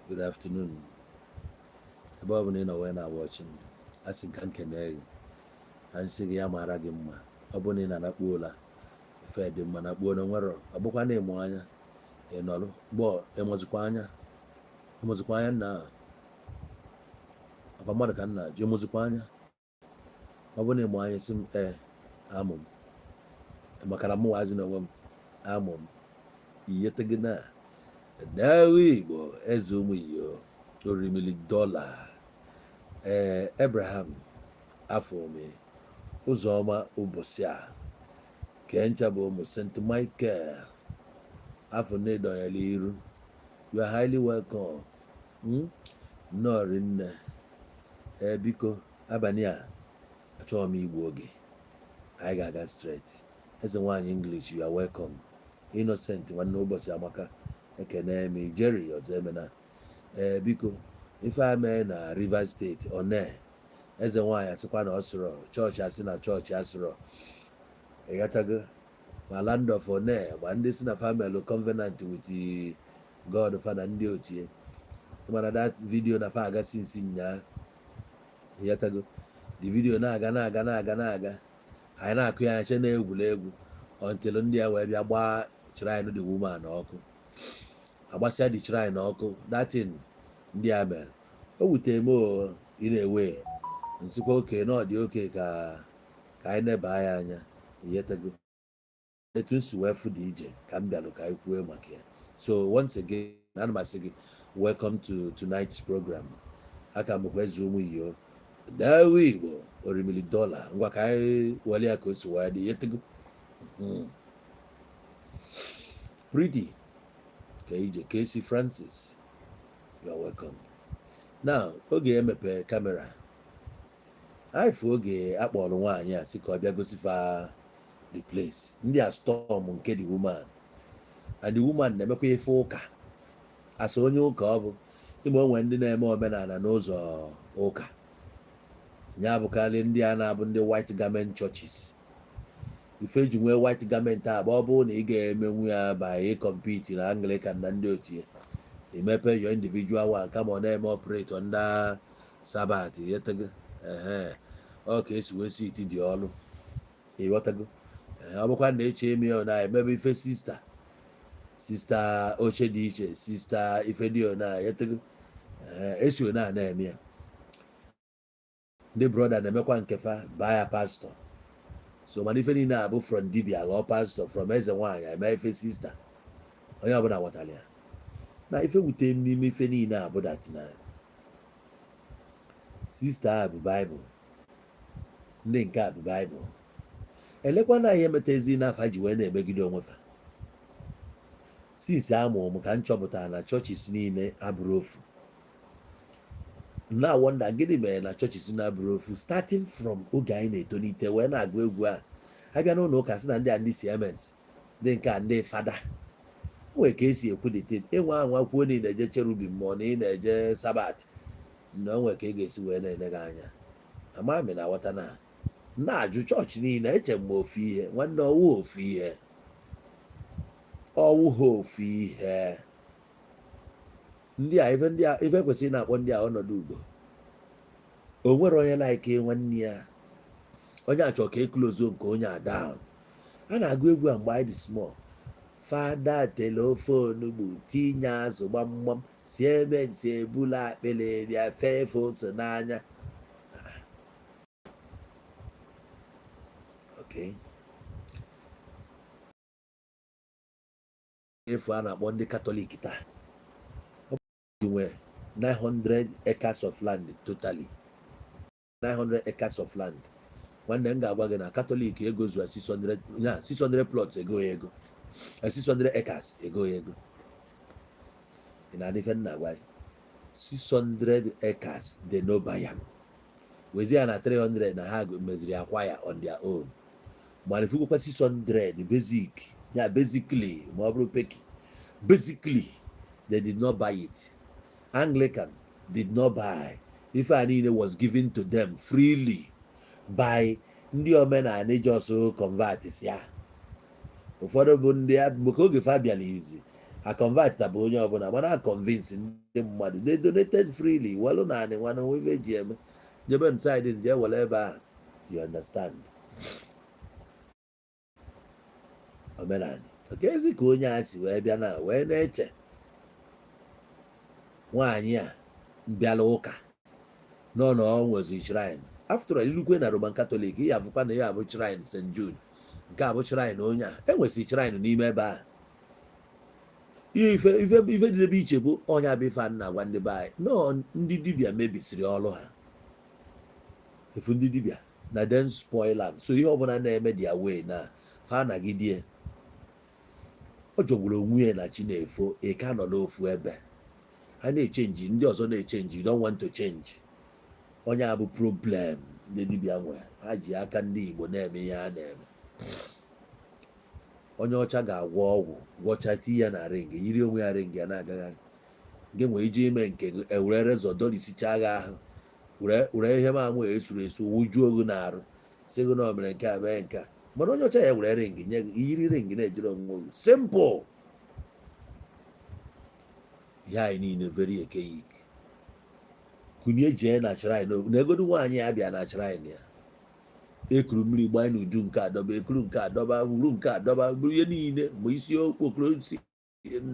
Good afternoon. Above na when I watching. I think I can and say ya mara gị mma. Ọ bụ na ị na-anakpuola ife dị mma nakpuo na nwere ọ bụkwa na-emu anya ị nọrọ gbọ emozikwa anya na ọkwa mmadụ ka nna ji emozikwa anya ọ bụ na ịmụ anya si m amụ m maka na mụ wazi na onwe m amụ m iyetegi na dawe Igbo eze ụmụ iyo orimili dọla Abraham afọ me ụzọma ụbọchị a kencha bụ ụmụ St. Michael afọ na-edoyala iru. You are highly welcome. Nnọọrị nne biko abalị a achọghị m igbu oge anyị ga-aga straight. Eze nwaanyị English, you are welcome. Innocent nwanne ụbọchị amaka ekene m Jerry ọzọ emena biko ife a mee na Rivers State one eze nwaanyị asịkwa na ọ sịrọ chọọchị asị na chọọchị asịrọ ịghọtago ma land of one ma ndị si na family covenant with God fada ndị otie mana that video na fa aga sinsi nyaa ịghọtago the video na-aga anyị na-akụ ya ache na egwuregwu until ndị a wee bịa gbaa shrine the woman ọkụ agbasịa the shrine ọkụ datin ndị a mere o wutere m ị na-ewe nsikwa oke na ọ dị oke ka anyị neba ya anya ịghọtago etu nsi wee fụ dị ije ka m bịalụ ka anyị kwuo maka ya. So once again ana m asị gị welcome to tonight's program. Aka m bụkwa eze ụmụ iyo dawe Igbo orimili dọla ngwa ka anyị were ya ka o si wee dị ịghọtago Pretty ka ije Casey Francis, you are welcome. Now oge emepe kamera anyị fụ oge akpọrọ nwaanyị a sị ka ọ bịa gosifa the place ndị a storm nke the woman and the woman na-emekwa ife ụka asa onye ụka ọ bụ ịma onwe ndị na-eme omenala n'ụzọ ụka ya bụkarị ndị a na-abụ ndị white garment churches. Ife ji nwee white garment a bụ ọ bụrụ na ị ga-emenwu ya by compete na Anglican na ndị otie imepe your individual one kama ọ na-eme operate ndị Sabat yetego ọ ka esi wee siti dị ọnụ ịghọtago ọ bụkwa na eche eme na emebe ife sista oche dị iche sista ife dị na yetego esi na-eme ya ndị broda na-emekwa nkefa baya pastọ so mana ife niile abụ from dibia ghọọ pastọ from eze nwaanyị eme ife sista onye ọbụla ghọtara ya na ife wute m n'ime ife niile abụ datina sista a bụ baịbụl ndị nke a bụ baịbụl elekwa na ihe emetezi n'afọ ji wee na-emegide onwefa since amụ m ka m chọpụtara na chọchis niile abụrụ ofu na wonder gịnị mere na chọchis na-abụrụ ofu starting from oge anyị na-etolite wee na-agụ egwu a abịa n'ụlọ ụka sị na ndị a ndị siemens ndị nke a ndị fada nwere ka esi ekwudite ịnwe anwa kwuo na ị na-eje cherubim ma ọ na ị na-eje sabat na onwe ka ị ga-esi wee na-ene gị anya amami na aghọta na-ajụ chọọchị niile eche m ofu ihe nwanne ọwụ ofu ihe ọwụ ha ofu ihe ndị a ife kwesịrị na-akpọ ndị a ọnọdụ ugo o nwere onye laike nwanne ya onye achọ ka eklozo nke onye a down. A na-agụ egwu a mgbe anyị dị small fada telefonu bụ tinye azụ gbamgbam si ebe nsi ebula akpịlị bịa fefe ose n'anya okay. Efu a na-akpọ ndị katọlik taa nwe 900 acres of land totally 900 acres of land. Nwanne m ga-agwa gị na katọlik ego zuwa 600 plots ego ya ego 600 acres ego ya ego ị na-adị ife nna gwa 600 acres dị n'Obayam wezi ya na 300 na ha meziri akwa ya on their own mana ifugokwa 600 basic ya basically ma ọ bụrụ peki basically they did not buy it. Anglican did not buy. Ife a niile was given to them freely by ndị omenala just convert ya ụfọdụ bụ ndị maka oge fa bịara izi a convert tabụ onye ọbụla mana a convince ndị mmadụ they donated freely welụ na anị nwana nwe ji eme jebe inside nje were ebe ahụ you understand omenala oke ezi ka onye a si wee bịa na wee na-eche nwaanyị a bịala ụka nọ na ọ nwezi shrine after all ilukwe na Roman Catholic ya afụkwa na ya abụ shrine St. Jude nke abụ shrine onye a enwesị shrine n'ime ebe a ife dị ebe iche bụ onye abụ ife na agwa ndị be anyị nọọ ndị dibịa mebisiri ọrụ ha efu ndị dibịa na den spoil am so ihe ọbụla na-eme dia way na fa nagidie ọ jọgburu onwe ya na chi na-efo ka nọ n'ofu ebe ha na-echenji ndị ọzọ na-echenji you don't want to change onye a bụ problem ndị dibịa nwe ha ji aka ndị Igbo na-eme ihe ha na-eme onye ọcha ga-agwọ ọgwụ gwọchati ya na ring yiri onwe ya ring ya na-agagharị nke nwee iji ime nke ewere rezọ dolisicha agha ahụ were ihe mamụ esuru esu wujuo ogu na-arụ si gị na o mere nke a mee nke a mana onye ọcha ya were ring nye gị iyiri ring na-ejiri onwe ogu simple ihe anyị niile very archaic kunye jee na shrine na egodu nwaanyị ya bịa na shrine ya ekuru mmiri gbanye n'udu nke adọba ekuru nke adọba wuru nke adọba bụrụ ihe niile ma isi okpokoro si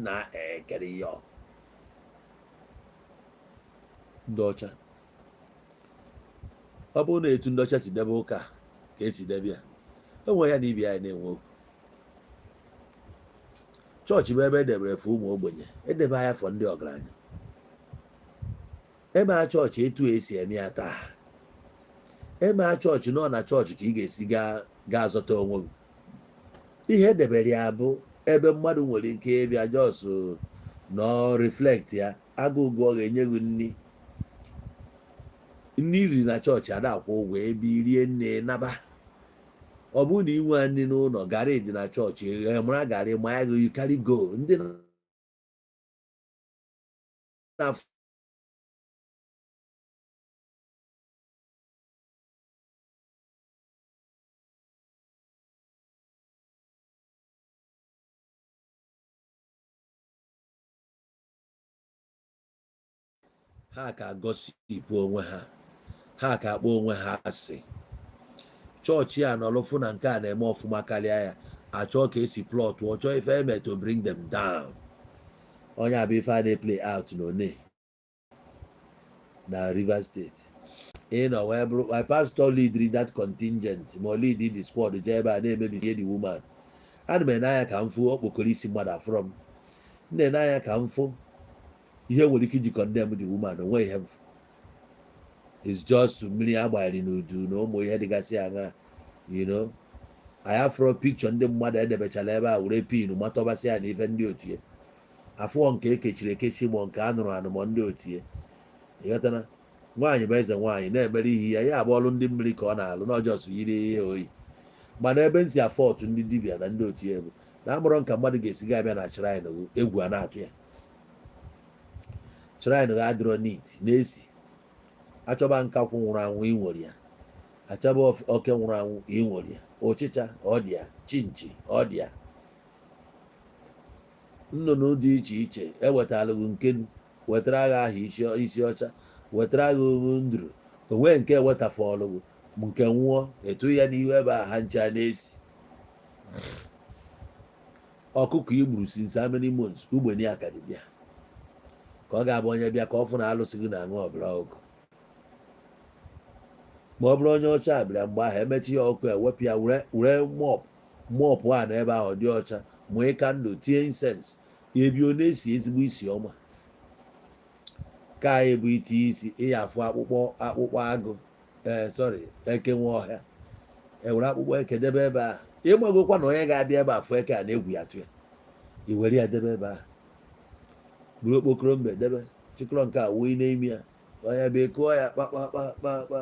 na ekere ya ndị ọcha ọ bụrụ na etu ndị ọcha si debe ụka ka esi debe ya enwe ya na ibi anyị na-enwe okwu chọọchị bụ ebe edebere fe ụmụ ogbenye edebe anya fọ ndị ọgaranya eme a chọọchị etu esi eme ya taa eme a chọọchị nọ na chọọchị ka ị ga-esi gaa zọta onwe gị ihe edebere ya bụ ebe mmadụ nwere ike ịbịa jos nọ reflect ya agụgụ ọ ga-enye gị nri riri na chọọchị ada akwụ ụgwọ ebe irie nne naba ọ bụrụ na inwe nri n'ụlọ garị dị na chọọchị mara garị ma ya gị carry go ndị na ha ka gosipụ onwe ha ka akpọ onwe ha asị chọọchị a nọlụfụ na nke a na-eme ọfụma karịa ya achọ ka esi plọt ọ chọọ ife eme to bring them down onye abụ ife a na-play out n'one na Rivers State ịnọ wee bụrụ my pastor lead that contingent ma ọ lead the squad jee ebe a na-emebisi the woman ana m ene ka m fụ okpokoro isi mmadụ afọrọ m na-ene anya ka m fụ ihe nwere ike iji condemn the woman onwe ihe mfu is just mmiri agbanyere n'udu na ụmụ ihe dịgasị aṅa you know anyị afro picture ndị mmadụ edebechara ebe a were pin matọbasị ya na ife ndị otie afụọ nke ekechiri ekechi ma nke anụrụ anụmọ ndị otie ịghọtana nwaanyị bụ eze nwaanyị na-emere ihe ya ya abụ ọrụ ndị mmiri ka ọ na-alụ na ọjọọ yiri ihe oyi mana ebe nsi afọ otu ndị dibịa na ndị otie bụ na amụrụ nka mmadụ ga-esi ga abịa na shrine egwu a na-atụ ya shrine ga-adịrọ neat na-esi achọba nkakwụ nwụrụ anwụ inwere ya achọba oke nwụrụ anwụ inwere ya ọchịcha ọ dị ya chinchi ọ dị ya nnụnụ dị iche iche ewetalụghị nke wetara agha ahụ isi ọcha wetara agha nduru onwe nke wetafọlụgụ nke nwụọ etu ya n'ihu ebe a ha ncha na-esi ọkụkọ igburu since how many months ugbeni akadibịa ka ọ ga-abụ onye bịa ka ọ fụ na alụsị gị na-aṅụ ọbara ọgụ ma ọ bụrụ onye ọcha bịara mgbe ahụ emechi ya ọkụ ewepụ ya were mọpụ a na ebe ahụ dị ọcha mụọ kandụ tie insens ya ebi ọ na-esi ezigbo isi ọma ka anyị bụ ite isi ịya afụ akpụkpọ agụ eke nwe ọhịa ewere akpụkpọ eke debe ebe ahụ ịgbagokwa na onye ga-abịa ebe afụ eke a na-egwu ya tụ ya i were ya debe ebe ahụ buru okpokoro mbe debe chịkọrọ nke a wuo n'ime ya onye bịa kụọ ya kpakpakpakpakpa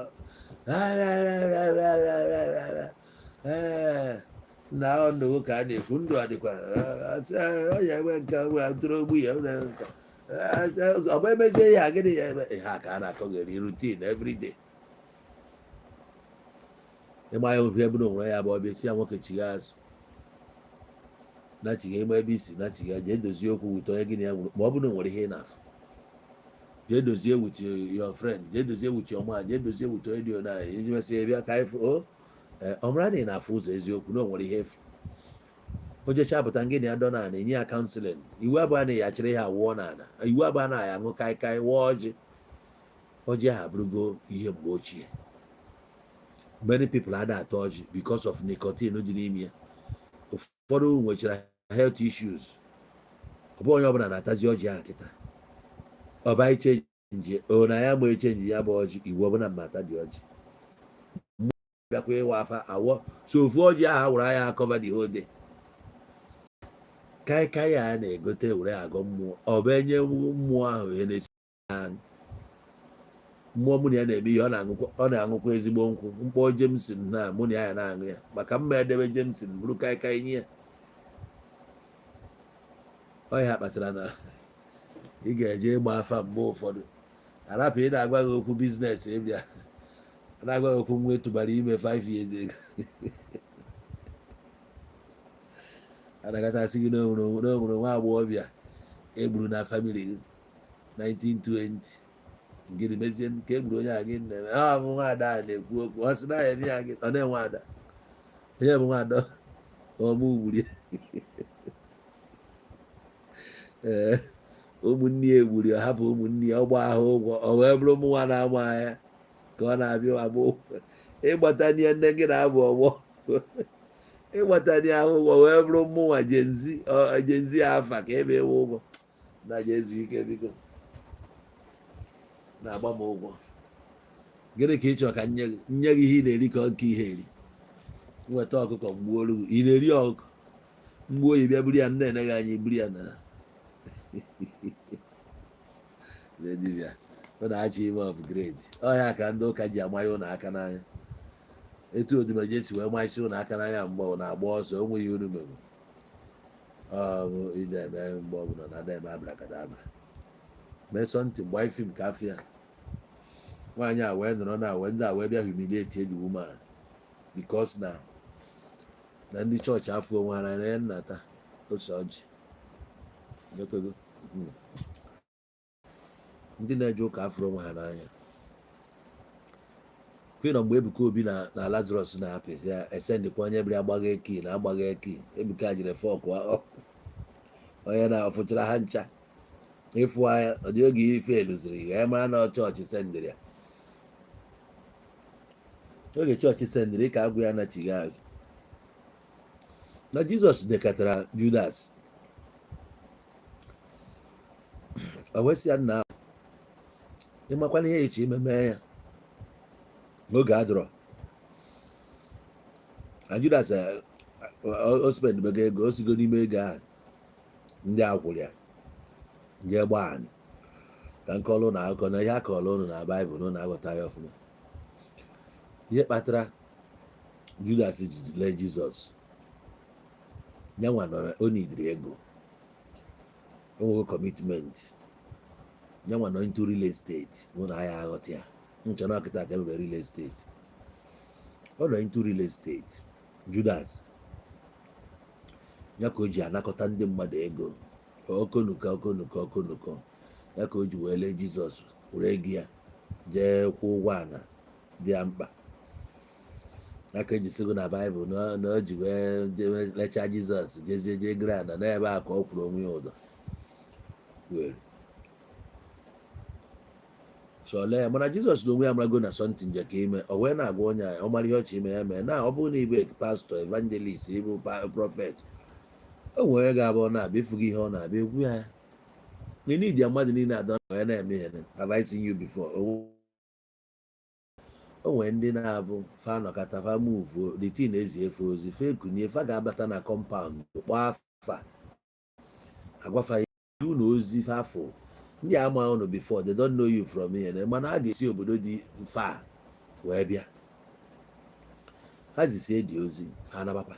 na ndụ ka a na-ekwu ndụ adịkwa onye enwe nke atụrụ ogbu ya ọ bụ emezie ya gịnị ya ebe ha ka a na-akọgheri rutin everyday ịma ya obi ebụrụ onwe ya bụ ọbịa chi ya nwoke chigha azụ nachiga eme ebe isi nachiga jee dozie okwu wit onye gị na ya nwere ma ọ bụrụ na nwere ihe na-afụ jee dozie with your friend jee dozie with your man jee dozie with onye dị onye anyị iji mesị bịa ka ịfụ ọ mara na ị na-afụ ụzọ eziokwu na o nwere ihe efu o jechaa pụta gị na ya dọ na ana enye ya kaụnsilin iwu abụọ na ya achịrị ha wụọ na ana iwu abụọ na ya aṅụ kaikai wụọ ọjị ahụ abụrụgo ihe mgbe ochie many people ada atọ ọjị because of nicotine dị n'ime ya ụfọdụ nwechara health issues ọ bụ onye ọbụla na-atazi ọjị ahụ kịta ọba ichenji na ya ma echenji ya bụ ọjị iwu ọbụla mmata dị ọjị bịakwa ịwa afa awọ so ofu ọjị ahụ wụrụ anya akọva dị hode kaikai ya na-egote were agọ mmụọ ọ bụ enye mmụọ ahụ ihe na-esi mmụọ mụ na ya na-eme ihe ọ na-aṅụkwa ezigbo nkwụ mkpọ Jameson na mụ na ya na-aṅụ ya maka mma edebe Jameson bụrụ kaikai nye ya ọ ya kpatara na ị ga-eje ịgba afa mgbe ụfọdụ arapụ ị na-agwa gị okwu biznes ịbịa na-agwa gị okwu nwa etubara ime 5 years ego anaghịtasị gị n'onwere nwa agbọghọbịa egburu na famili gị 1920 ngịrị mezie nke egburu onye a gị na-eme ha bụ nwaada a na-ekwu okwu ọ sị na ya eme ya gị ọ na-enwe ada onye bụ nwaada ọma ugburi ee ụmụnne ya egburi ọ hapụ ụmụnne ya ọgba ahụ ụgwọ ọ wee bụrụ ụmụ nwa na-amụ anya ka ọ na-abịa agbụ ịgbatanye nne gị na-abụ ọgbọ ịgbatanye ahụ ụgwọ wee bụrụ mmụnwa jenzi afa ka ebe ewe ụgwọ na jezu ike biko na-agba m ụgwọ gịnị ka ị chọrọ ka nye gị ihe ị na-eri ka nke ihe eri nweta ọkụkọ mgbuolu ị na-eri ọkụkọ mgbe oyi bịa buru ya nna eneghị anyị buru ya na dibịa ọ na-achọ ime upgrade ọhịa ka ndị ụka ji amanye ụlọ aka n'anya etu odimaje si wee machị ụlọ aka n'anya mgbe ọ na-agba ọsọ o nweghị unu megbu ọ bụ ide eme mgbe ọbụla na ada eme abrakadabra mesọ ntị mgbe anyị fim ka afịa nwaanyị a wee nọrọ na wee ndị a wee bịa humiliate the woman because na ndị chọọchị afọ onwe ha na nnata ose ọjị ndị na-eje ụka afọ onwe ha n'anya kwena mgbe Ebuka Obi na Lazarus na-apị ya esendịkwa onye bịara agbaghị eki na agbaghị eki Ebuka jiri fọk onye na-ọfụchara ha ncha ịfụ anya ọ dị oge ife eluziri ya mara na chọọchị sendịrị ya oge chọọchị sendịrị ka agwụ ya nachighị azụ na Jizọs dekatara Judas o wesịa nna ịmakwana ihe echi ime mee ya n'oge adọrọ na Judas o spendbego ego o sigo n'ime ego ahụ ndị akwụrụ ya jee gbaa anyị ka nke ọlụ na akụkọ na ihe akọọlụ ụnụ na Baịbụl na aghọta ya ọfụma ihe kpatara Judas ji lee Jizọs nyanwa nọ o nidiri ego onwego commitment nyanwa nọ into real estate mụ na ya aghọta ya nchọrọ ọkịta ka emebe real estate ọ nọ into real estate Judas ya ka o ji anakọta ndị mmadụ ego okonuko ya ka o ji wee lee Jizọs were ego ya jee kwụ ụgwọ ana dị ya mkpa aka ejisigo na Baịbụl na o ji wee lechaa Jizọs jezie jee granda n'ebe a ka ọ kwụrụ onwe ya ụdọ were chọle ya mana Jizọs na onwe ya marago na sọntị nje ka ime o wee na-agwa onye ọ mara ihe ọchị ime ya mee na ọ bụrụ na ibe pastọ evangelist ịbụ prọfet o nwere ga-abụ na-abịa efughị ihe ọ na-abịa egwu ya n'idi ya mmadụ niile adọ na ya na-eme ihe have I seen you before o nwere ndị na-abụ fa nọkọta fa muvu the tin ezi efe ozi fa ekunye fa ga-abata na kọmpaụnd kpọọ afa agwafa ya na ozi fa afọ ndị ama ụnụ before they don't know you from here mana a ga-esi obodo dị fa wee bịa ha zisie dị ozi ha anabakwa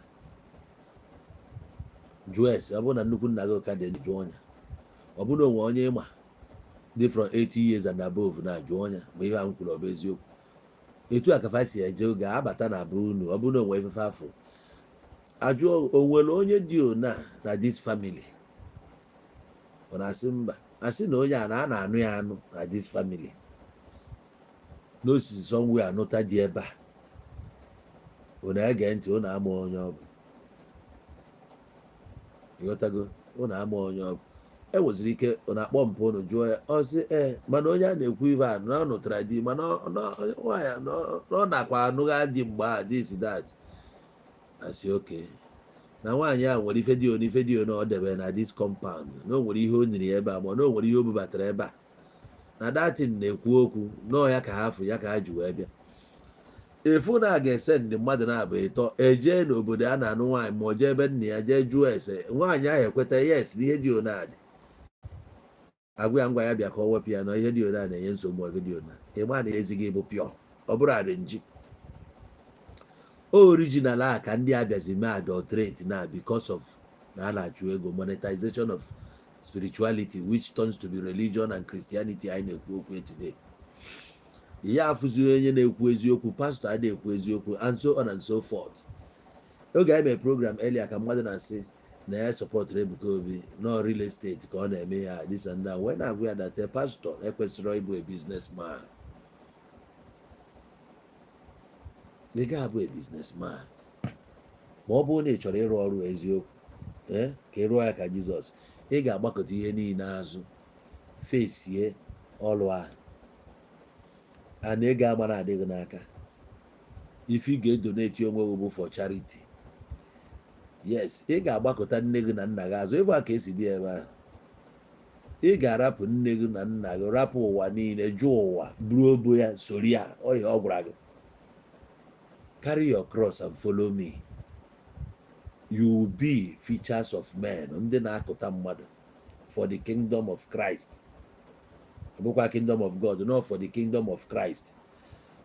jụọ ese ọ bụrụ na nnukwu nna gị ụka dị jụọ ọnya ọ bụrụ na onwe onye ịma dị from 80 years and above na-ajụ ọnya ma ihe ahụ kwuru ọ bụ eziokwu etu a ka fa si eje oge abata na bụ unu ọ bụrụ na onwe efefe afọ ajụọ o nwere onye dị ona na this family ọ na-asị mba, asị na onye a na-anụ ya anụ na this family n'osisi somewhere anụta dị ebe a ọ na-ege ntị, ọ na-ama onye ọ bụ ịghọtago, ọ na-ama onye ọ bụ enweziri ike ọ na-akpọ mpụ ụnụ jụọ ya ọ sị mana onye a na-ekwu ibe a na ọ nụtara di mana nwaanyị ọ nakwa anụgha dị mgbe a this that asị oke na nwaanyị a nwere ife dị ona ọ debe na this compound na o nwere ihe o nyiri ebe a ma na o nwere ihe o bubatara ebe a na datin na-ekwu okwu nọọ ya ka ha fụ ya ka ha ji wee bịa efu na a ga-ese ndị mmadụ na-abụ ịtọ ejee n'obodo a na-anụ nwaanyị ma ọ jee ebe nna ya jee jụọ ese nwaanyị ahụ ekweta yes na ihe dị ona dị agwa ya ngwa ya bịa ka ọ wepụ ya na ihe dị ona na-enye nsogbu ọgụ dị ona ịma na ezighị bụ pịọ ọ bụrụ arenji original a ka ndị abịazi mee adulterate na because of na a na-achụ ego, monetization of spirituality which turns to be religion and Christianity anyị na-ekwu okwu today. Ya afụzi onye na-ekwu eziokwu, pastọ a na-ekwu eziokwu and so on and so forth. Oge anyị mee program earlier ka mmadụ na-asị na ya sọpọtụrụ Ebuka Obi no real estate ka ọ na-eme ya this and that, wee na-agwa ya that pastọ ekwesịrị ịbụ a businessman. Ị ga-abụ a businessman ma ọ bụrụ na ị chọrọ ịrụ ọrụ eziokwu ka ị rụọ ya ka Jizọs, ị ga-agbakọta ihe niile azụ fesie ọrụ a ana ego ama na-adịghị n'aka ife ị ga-edoneti onwe gị bụ for charity. Yes, ị ga-agbakọta nne gị na nna gị azụ ebe a ka esi dị ebe ahụ. Ị ga-arapụ nne gị na nna gị, rapụ ụwa niile, jụọ ụwa, buru obo ya soro ya ọhịa ọ gwara gị. Carry your cross and follow me. You will be features of men, ndị na-akụta mmadụ for the kingdom of Christ. Ọ bụkwa kingdom of God, not for the kingdom of Christ.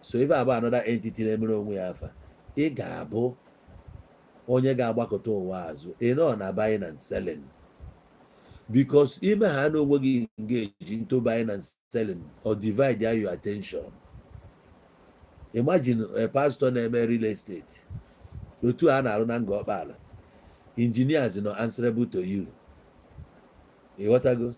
So if I have another entity na-emere onwe ya afa, ị ga-abụ onye ga-agbakọta ụwa azụ, ị nọ na buying and selling. Because ime ha na onwe gị engage into buying and selling or divide your attention. Imagine a pastor na-eme real estate, otu a na-arụ na nga ọkpala, engineers no answerable to you. Ịghọtago,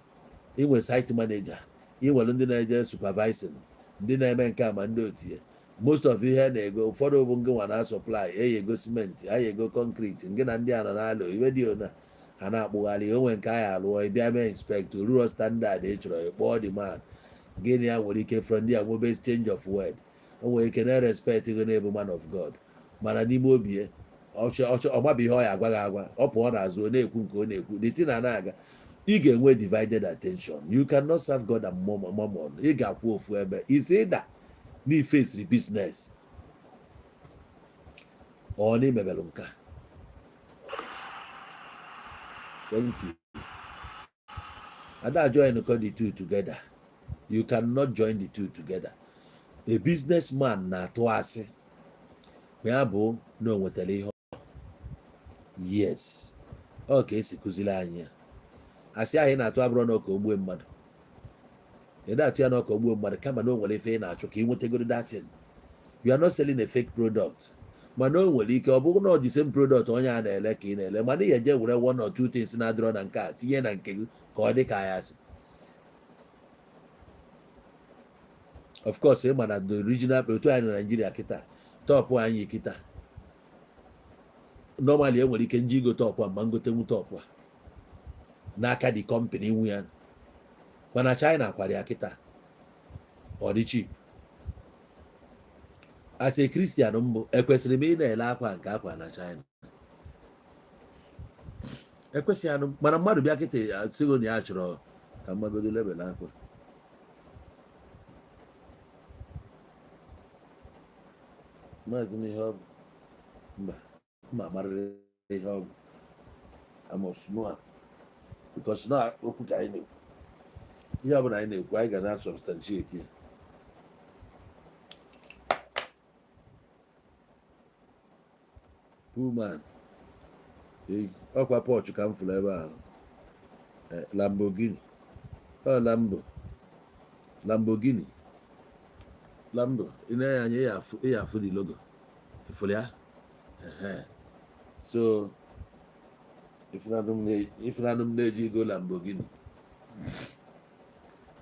inwe site manager, inwere ndị na-eje supervising, ndị na-eme nke a ma ndị otie. Most of ihe na-ego, ụfọdụ bụ ngị nwa na supply, ego simenti, ego concrete, ngị na ndị a nọ na-alụ iwe dị ona ha na-akpụgharị. Onwe nke anyị alụọ ịbịa mee inspect ruo standard ị chọrọ ịkpọọ the man, gịnị ya nwere ike from ndị a nwebe exchange of word. O nwere ike na respect gị na-ebu man of God, mana n'ime obi ya ọgbabi ihe ọ ya agwa gị agwa, ọ pụọ n'azụ ọ na-ekwu nke ọ na-ekwu, the thing na-aga. Ị ga-enwe divided attention. You cannot serve God and mammon. Ị ga-akwụ ofu ebe. Isi ịda n'ifesiri business ọ na-emebelụ nka. Thank you. Ada join the two together. You cannot join the two together. A businessman na-atụ asị ma ya bụ na o nwetara ihe. Yes, ọ ka esi kụziri anyị ya. Asị anyị na-atụ abụrụ na ọka ogbuo mmadụ. Ị na-atụ ya na ọka ogbuo mmadụ kama na o nwere ife ị na-achọ ka ị nwetagoro datin. You are not selling a fake product. Mana o nwere ike ọ bụrụ na ọ dị same product onye a na-ele ka ị na-ele, mana ị eje were one or two things na-adịrọ na nke a tinye na nke gị ka ọ dị ka ya asị. Of course, ị ma na the original otu anyị na Nigeria kịta, tọpụ anyị kịta. Normally e nwere ike nji igo tọpụ a ma ngotenwu tọpụ a n'aka the company nwe ya, mana China akwara ya kịta ọ dị cheap. As a Kristian mbụ, ekwesịrị m ị na-ele akwa nke akwa na China? Ekwesịghị anụ, mana mmadụ bịa kịta sigo na ya chọrọ ka mmagodo lebel akwa. Maazị m ihe ọ bụ mba amarịrị ihe ọ bụ amosnua because na okwu ka anyị na-ekwu, ihe ọ bụla anyị na-ekwu anyị ga na-substantiate ya. Pullman ọkwa pọchụ ka m fụrụ ebe ahụ. Lamborghini Lamborghini Lambo ị na-anya anya ị ya afụ the logo ifụrụ ya. So if na-anụ na-eji ego Lamborghini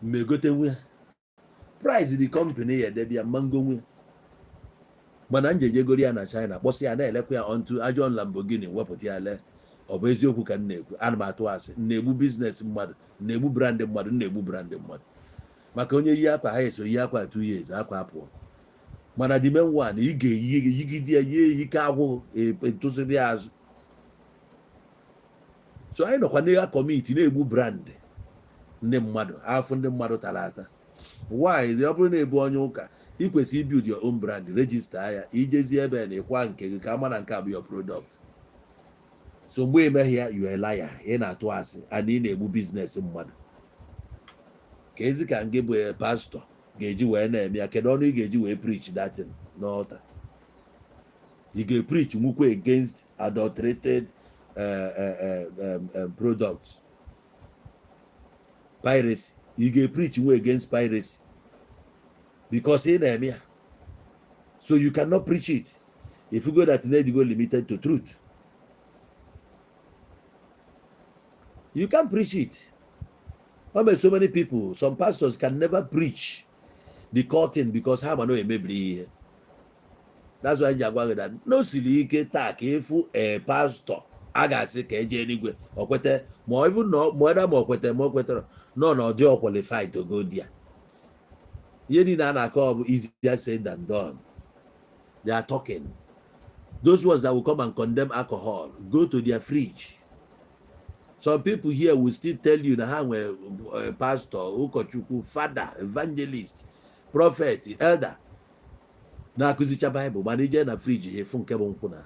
mmegote nwe price the company ya debia mango nwe mana njejegori ya na China kpọsị ya na-elekwa ya onto ajọ Lamborghini wepụta ya le ọ bụ eziokwu ka m na-ekwu ana m atụ asị na-egbu biznes mmadụ na-egbu brand mmadụ na-egbu brand mmadụ maka onye yi akwa ha eso yi akwa 2 years akwa apụọ mana the main one ị ga-eyi yigide ya yie ike agwụ etụsịrị ya azụ so anyị nọkwa n'ịgha kọmiti na-egbu brand ndị mmadụ afọ ndị mmadụ tara ata why ọ bụrụ na-ebu onye ụka ị kwesịrị build your own brand register ya ijezi ebe na ịkwa nke gị ka ama na nke a bụ your product so mgbe emeghị ya you a liar ị na-atụ asị and ị na-egbu biznes mmadụ ka ezi ka nke bụ pastọ ga-eji wee na-eme ya kedu ọnụ ị ga-eji wee preach datin n'ọta ị ga-preach nwukwe against adulterated products piracy ị ga-preach nwe against piracy because ị na-eme ya so you cannot preach it if you go that need go limited to truth you can't preach it. So many people, some pastors can never preach the curtain because ha no emebiri. That's why Jagwa that no sili ike tak efu a pastor aga asị ka eje eluigwe okwete ma even no more than okwete no they are qualified to go there. Ihe niile a na-akọ bụ easier said than done. They are talking. Those ones that will come and condemn alcohol go to their fridge. Some people here will still tell you na ha nwere pastor, ụkọchukwu, father, evangelist, prophet, elder na-akụzicha Bible mana ije na friji efu nke bụ nkwụ na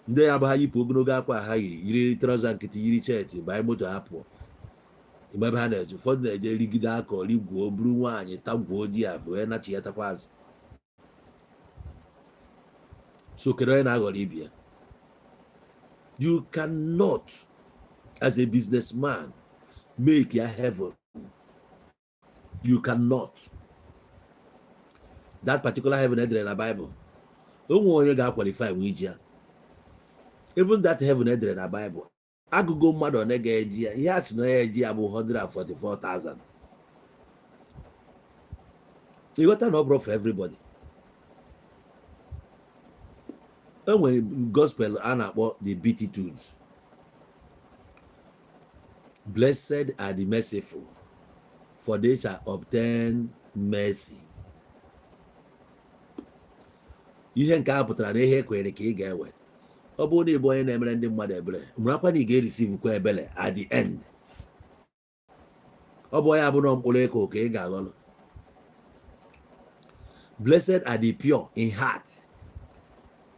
ndị ya bụ ha yipụ ogologo akwa ha yiri trọza nkịtị yiri cheti banye moto ha pụọ ebe ha na-eje ụfọdụ na-eje rigide aka rigwuo buru nwaanyị tagwuo di ya wee nachi ya takwa azụ so kedu onye na-aghọrọ ibi ya. You cannot, as a businessman, make your heaven. You cannot. That particular heaven in the Bible. Don't want you to qualify with you. Even that heaven in the Bible. I could go mad on Egg. He has no idea about 144,000. You got an number for everybody. And when gospel and about the beatitudes, blessed are the merciful, for they shall obtain mercy. Ihe nke a pụtara na ihe kwere ka ị ga-ewe ọ bụrụ na ịbụ onye na-emere ndị mmadụ ebere mụrakwa na ị ga-erisive kwa ebere at the end. Ọ bụ onye abụrụ mkpụrụ ego ka ị ga-aghọrọ. Blessed are the pure in heart,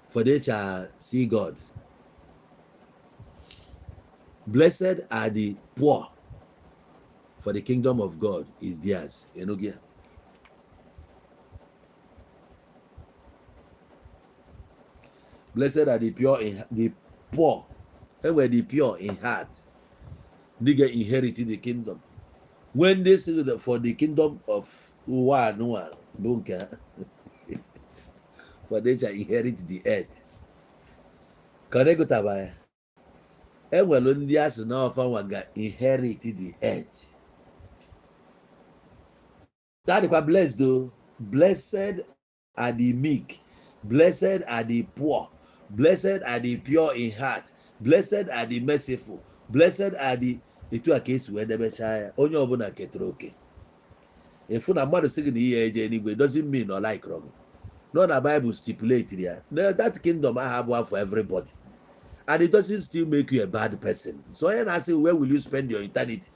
for they shall see God. Blessed are the poor, for the kingdom of God is theirs. Blessed are the pure in the poor, and were the pure in heart. They get inherited the kingdom. When they say that for the kingdom of Noah, bunker. For they shall inherit the earth. Can I go to buy? And well, only as now inherit the earth. That is blessed though. Blessed are the meek. Blessed are the poor. Blessed are the pure in heart. Blessed are the merciful. Blessed are the itu a case where the bechaya onye obuna ketroke. If una mmadụ sị gị na ihe eje anyway, doesn't mean or like wrong. No, the Bible stipulated here. No, that kingdom I have one for everybody. And it doesn't still make you a bad person. So when I say, where will you spend your eternity?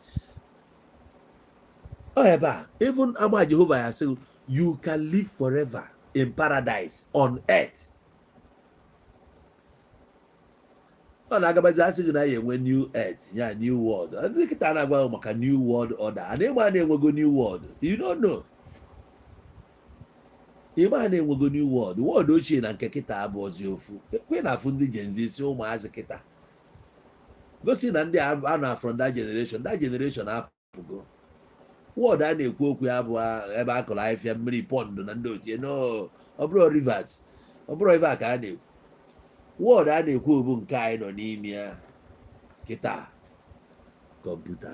However, even Amma Jehovah has said, you can live forever in paradise on earth. On Agabaza asking na new earth, yeah, new world. I think it's a new world order. And anyone will go new world. You don't know. Iman will go new world. The world ochie na nke kita abụọzi ofu. Ekwe na afụ ndị Gen Z si ụmụazị kita. Gosi na ndị a na from that generation apụgo. World a na-ekwu okwu ya bụ ebe a kọrọ ahịfịa mmiri pond na ndị ochie. No, ọ bụrụ rivers. ọ bụrụ ife a ka a na-ekwu. Wọd a na-ekwu bụ nke anyị nọ n'ime ya kịta, kọmputa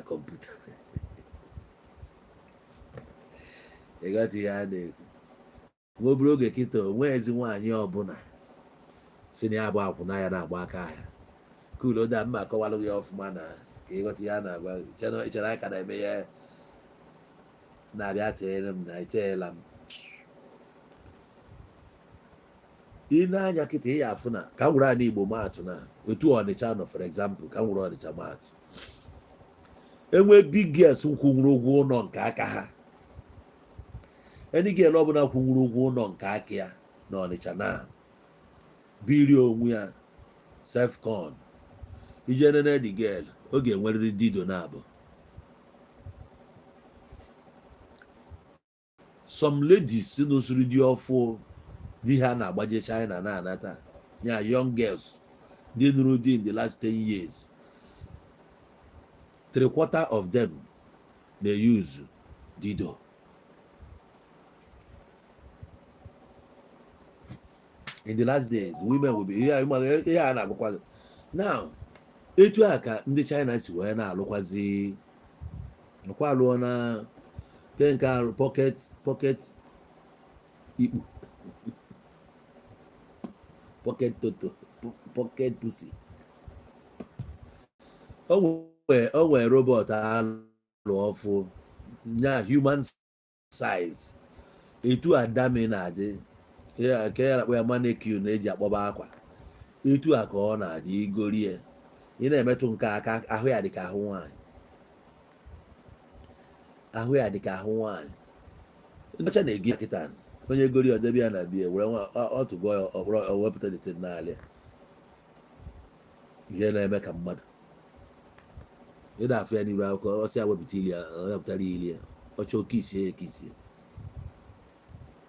ịghọta ihe a na-ekwu. Nwa obere oge kịta onwe ezi nwaanyị ọbụla si na ya bụ akwụna ya na-agba aka ahịa kuloda mma akọwalụ ya ọfụma na ka ịghọta ihe a na-agwa ichere anyị ka na-eme ya na-abịa chere m na echeela m. Ị na-anya kịta ị ya afụ na ka m were ana Igbo maatụ na otu Ọnịcha nọ for example, ka m were Ọnịcha maatụ, enwe big girls kwụnwụrụ ụgwọ ụlọ nke aka ha. Any girl ọbụla kwụnwụrụ ụgwọ ụlọ nke aka ya na Ọnịcha na biri onwe ya self-con, ije nene the girl ọ ga-enwerịrị dido na abụ. Some ladies nụsịrị di ọfụ di ha na-agbaje China na-anata ya, young girls ndị nụrụ di in the last 10 years, 3/4 of them na-use dido. In the last days, women will be ihe a na-agụkwazi now. Etu a ka ndị China si wee na-alụkwazi nkwa alụọ na nke arụ pocket ikpu pocket toto pocket pussy. O nwere robot alụ ọfụ nya human size, etu adami na-adị ya ka ya akpọ ya mannequin na-eji akpọba akwa, etu a ka ọ na-adị igorie. Ị na-emetụ nke aka, ahụ ya dịka ahụ nwaanyị, ahụ ya dịka ahụ nwaanyị. Ọcha na-egi ya kịta, onye gori ọdebe ya na bie were ọtụgo ya ọkpọrọ wepụta dịte n'ala ya. Ihe na-eme ka mmadụ ị na-afụ ya n'iru akwụkwọ, ọsị ya wepụta ili ya, ọ wepụtara ili ya, ọcha oke isie ekisie.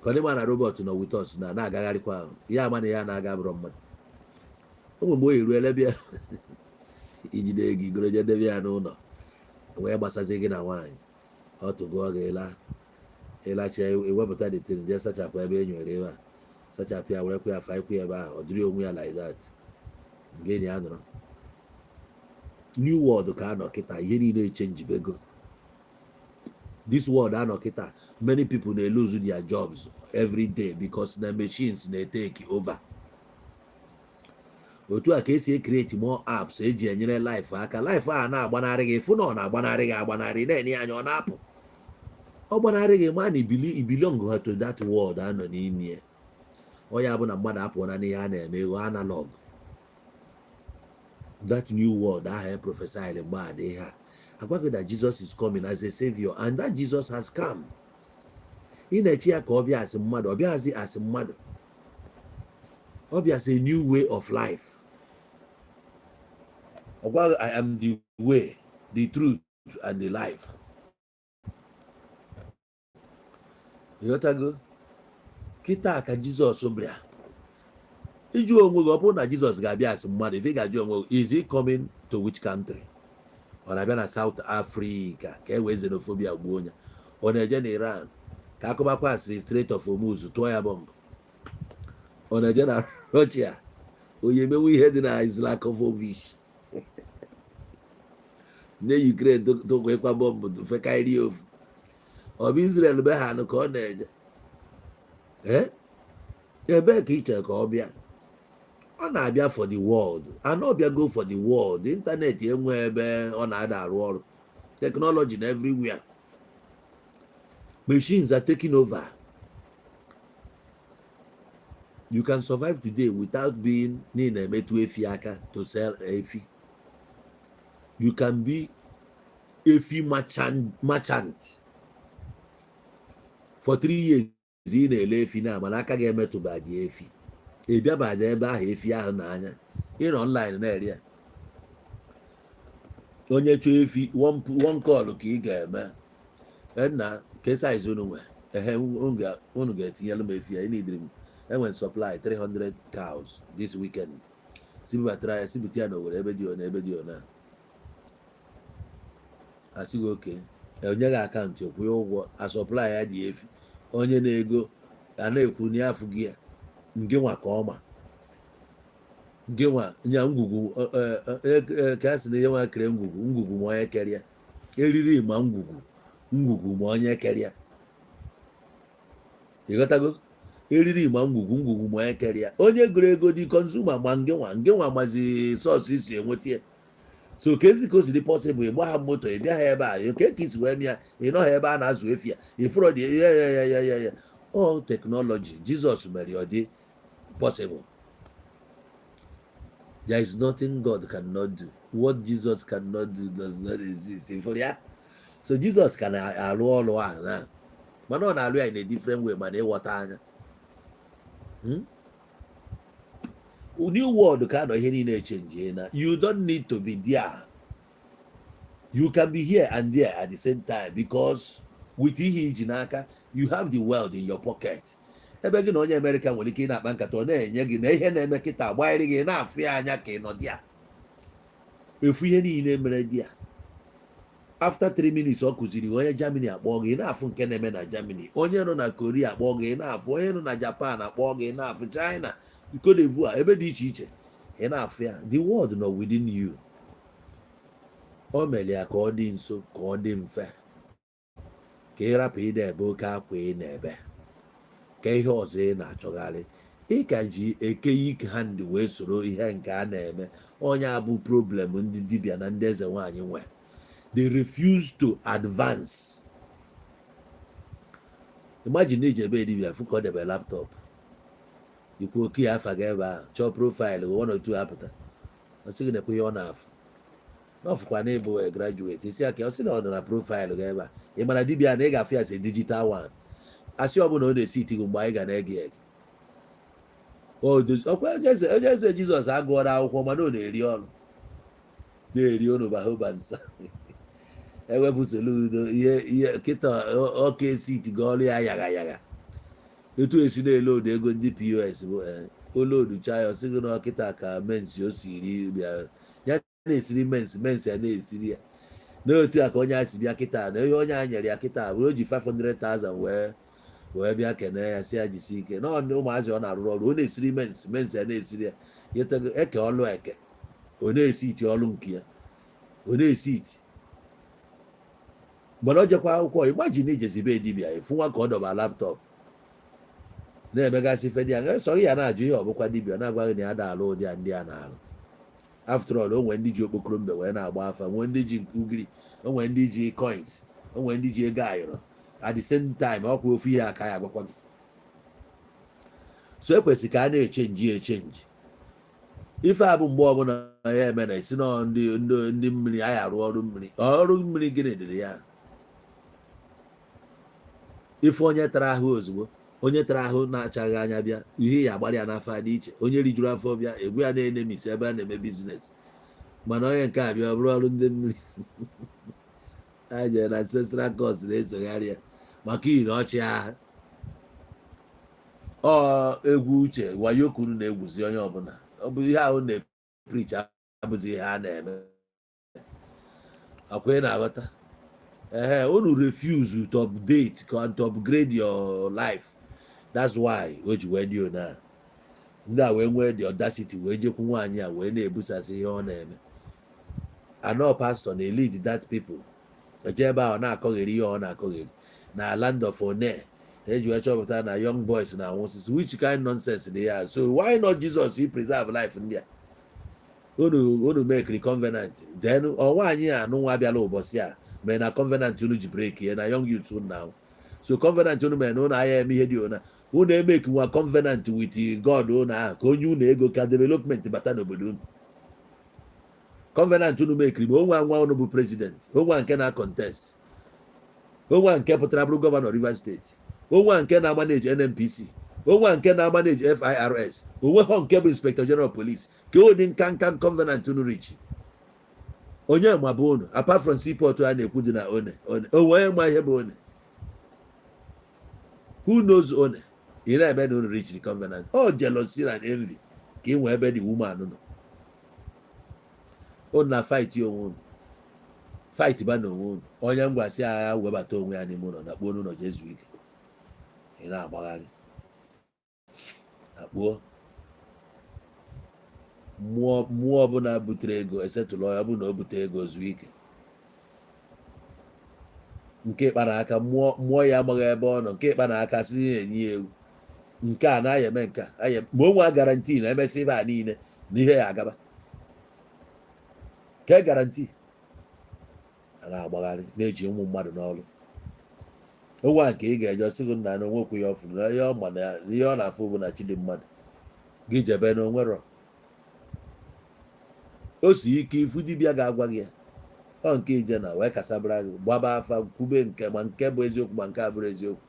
Ka ọ dị ma na robot nọ with us na-agagharịkwa ahụ, ya ama na ya na-aga bụrụ mmadụ. O nwere mgbe o eruela bịa ijide gị goro je debe ya n'ụlọ wee gbasazi gị na nwaanyị, ọ tụgo gị ịlacha ewepụta detin je sachapụ ebe e nywere ebe a, sachapụ ya werekwa ya faikwu ebe ahụ, ọ dịrị onwe ya like that. Ngeni ya nọrọ new world ka anọ kịta, ihe niile echenjibego. This world anọ kịta, many people na lose their jobs every day because na machines na take over. Otu a ka esi create more apps eji enyere life aka. Life a na-agbanarị gị, fụ na ọ na-agbanarị gị agbanarị, na-enye anya ọ na-apụ, ọ gbanarị gị ma na belong to that world anọ n'ime. Ọ ya bụ na mmadụ apụọ na n'ihe a na-eme ego analog. That new world ahụ prophesied mgbe a dị ha agwaghị that Jesus is coming as a savior, and that Jesus has come. Ị na-eche ya ka ọ bịa asị mmadụ, ọ bịazi asị mmadụ, ọ bịazi a new way of life. I am the way, the truth, and the life. Ịghọtago? Kịta ka Jizọs bịa. Ịjụ onwe gị, ọ bụrụ na Jizọs ga-abịa asị mmadụ, if ị ga-ajụ onwe gị, is he coming to which country? Ọ na-abịa na South Africa ka e wee xenophobia gbuo onye? Ọ na-eje na Iran ka akụbakwa asịrị Strait of Hormuz tụọ ya bọmbụ? Ọ na-eje na Russia onye emewe ihe dị na Islakovovic na Ukraine tụkwekwa bọmbụ fekarịa ofu? Ọ bụ Israel be ha nụ ka ọ na-eje? Ebee ka iche ka ọ bịa? Ọ na-abịa for the world, and ọ bịa go for the world. Internet enwe ebe ọ na-ada arụ ọrụ, technology na everywhere, machines are taking over. You can survive today without being na-emetụ efi aka to sell efi. You can be efi merchant for 3 years. Ị na-ele efi na mana aka ga-emetụba dị efi, ịbịabada ebe ahụ efi ahụ n'anya, ịnọ online na-eri ya. Onye chọọ efi one call ka ị ga-eme, nna ka size unu nwe, unu ga-etinyelu m efi ya, ị na-ediri m enwe supply 300 cows this weekend, sibute ya na Owerri ebe dị ona ebe dị ona. Asịghị oke, onye ga akaụntụ kwụọ ụgwọ a supply ya dị efi. Onye na-ego a na-ekwu na afụ gị ya nke nwa ka ọma nke nwa nya ngwugwu ka a sị na ihe nwa kere ngwugwu ma onye kere ya eriri ma ngwugwu ma onye kere ya ịghọtago eriri ma ngwugwu ma onye kere ya onye gụrụ ego dị kọnzuma ma nke nwa mazi sọọsụ isi enweta ya so ka ezi ka o siri pọsịbụl ịgba ha moto ị bịaghị ebe a oke ka isi wee mịa ị nọghị ebe a na-azụ efi ya ịfụrọ dị ya ọ teknọlọji Jizọs mere ọ dị possible. There is nothing God cannot do. What Jesus cannot do does not exist. So Jesus can arụ ọrụ a na mana ọ na-alụ ya in a different way mana ịghọta anya new world ka nọ ihe niile echenji na you don't need to be there. You can be here and there at the same time because with ihe iji n'aka you have the world in your pocket. Ebe gị na onye Amerịka nwere ike ị na-akpa nkata ọ na-enye gị na ihe na-eme kịta agbanyere gị na-afụ ya anya ka ị nọ dị ya efu ihe niile mere dị ya after 3 minutes ọ kụziri onye Germany akpọ gị na-afụ nke na-eme na Germany, onye nọ na Korea akpọ gị na-afụ, onye nọ na Japan akpọ gị na-afụ, China, Cote d'Ivoire, ebe dị iche iche ị na-afụ ya. The world nọ within you. O mere ya ka ọ dị nso, ka ọ dị mfe, ka ị rapụ ị na-ebe oke akwa ị na-ebe, ka ihe ọzọ ị na-achọgharị ị ka ji eke yik hand wee soro ihe nke a na-eme. Onye abụ problem ndị dibịa na ndị eze nwaanyị nwe. They refuse to advance. Imagine iji ebe dibịa fụ ka ọ debe laptop, ikwu oke ya afa gị ebe a chọọ profile 1 or 2 apụta, ọ sị gị na-ekwe ihe ọ na-afụ n'ọfụkwa na ịbụ graduate isi aka ọ sị na ọ nọ na profile gị ebe a. Ị mara dibịa na ị ga-afụ ya sị digital one, asị ọbụla ọ na-esi itigo mgbe anyị ga na-ege ege. Ọkwa onye eze Jizọs agụọla akwụkwọ mana ọ na-eri ọnụ ọnụ bahoba nsa ewepụ soludo ihe kịta ọka esi itigo ọrụ ya yagha etu esi na-elodu ego ndị POS bụ oloducha ya ọsịgị na ọkịta ka mensi o siri bịa ya na-esiri mensi ya na-esiri ya n'otu a ka onye a si bịa kịta na onye a nyere ya kịta bụ o ji 500,000 wee bịa kene ya si ya jisi ike na ụmụazị ọ na-arụrụ ọrụ ọ na-esiri mensi ya na-esiri ya eke ọlụ eke ọ na-esi iti ọlụ nke ya ọ na-esi iti mgbe ọ jekwa akwụkwọ. Imagine ijezibe dibịa ịfụ nwa ka ọ dọba laptọpụ na-emegasị fedi ya sọ ya na-ajụ ihe ọbụkwa dibịa na-agwaghị na ya da-alụ ụdị ndị a na-alụ. After all, o nwere ndị ji okpokoro mbe wee na-agba afa, nwee ndị ji nke ugiri, o nwere ndị ji coins, o nwere ndị ji ego ayọrọ. At the same time ọkwa ofu ihe aka ya agbakwa gị. So ekwesị ka a na-echenji ife a bụ mgbe ọbụla ya eme na esi na ndị mmiri anyị arụ ọrụ mmiri gịnị dịrị ya. Ife onye tara ahụ ozugbo, onye tara ahụ na-achaghị anya bịa ihe ya agbara ya n'afọ dị iche, onye rijuru afọ bịa egwu ya na-enemisi ebe a na-eme bizines. Mana onye nke a bịa bụrụ ọrụ ndị mmiri a jere na ancestral cause na-esogharị ya maka iyi na ọchị agha. Egwu uche wayo kwuru na-egwuzi onye ọbụla. Ọ bụ ihe ahụ na-eprich abụzi ihe a na-eme. Akwa ị na-aghọta unu refuse to update to upgrade your life. That's why o ji wee dị ona ndị a wee nwee the audacity wee jekwu nwaanyị a wee na-ebusasị ihe ọ na-eme. Anọ pastor na-lead that people eje ebe ahụ na-akọgheri ihe ọ na-akọgheri na land of one eji wee chọpụta na young boys na anwụsịsị which kind nonsense dị ya. So why not Jesus he preserve life ndị a unu make covenant then nwaanyị a anụ nwa bịala ụbọchị a mere na covenant unu ji break ya na young youth now. So covenant unu mere na unu aya eme ihe dị ona unu emeke nwa covenant with God unu ahụ ka onye unu ego ka development bata n'obodo unu. Covenant unu mekiri bụ onwe nwa unu bụ president, onwe nke na contest, onwe nke pụtara bụrụ gọvanọ Rivers State, onwe nke na-manage NNPC, onwe nke na-manage FIRS, onwe ha nke bụ inspector general police. Ka ọ dị nka covenant unu rich onye ma bụ unu apart from seaport a na-ekwu dị na onwe ma ihe bụ one. Who knows one? Ị na-eme na unu rich the covenant. Jealousy and envy ka ị nwee ebe dị woman nọ. Unu na fight onwe unu, fight ba na onwe unu. Onye ngwasị agha webata onwe ya n'ime ụlọ na kpọọ unu nọ Jesu ike ị na-agbagharị. akpuo mmụọ ọbụla butere ego esetụlụ ya, ọ bụ na o bute ego zuo ike. Nke ịkpara aka mmụọ ya amaghị ebe ọ nọ, nke ịkpa na aka si na-enye ya ewu, nke a na-ayeme nke a ma o nwe garanti na emesị ibe a niile na ihe ya agaba ke garanti a na-agbagharị na-eji ụmụ mmadụ n'ọrụ. Onwe a nke ị ga-eje ọsị gị nna na onwekwu ya ọfụrụ na ihe ọ ma na ihe ọ na-afụ bụ na chi dị mmadụ gị jebe na onwerọ. O si ike ifu dibịa ga-agwa gị ya ọ nke ije na wee kasabara gị gbaba afa kwube nke ma nke bụ eziokwu ma nke a bụrụ eziokwu.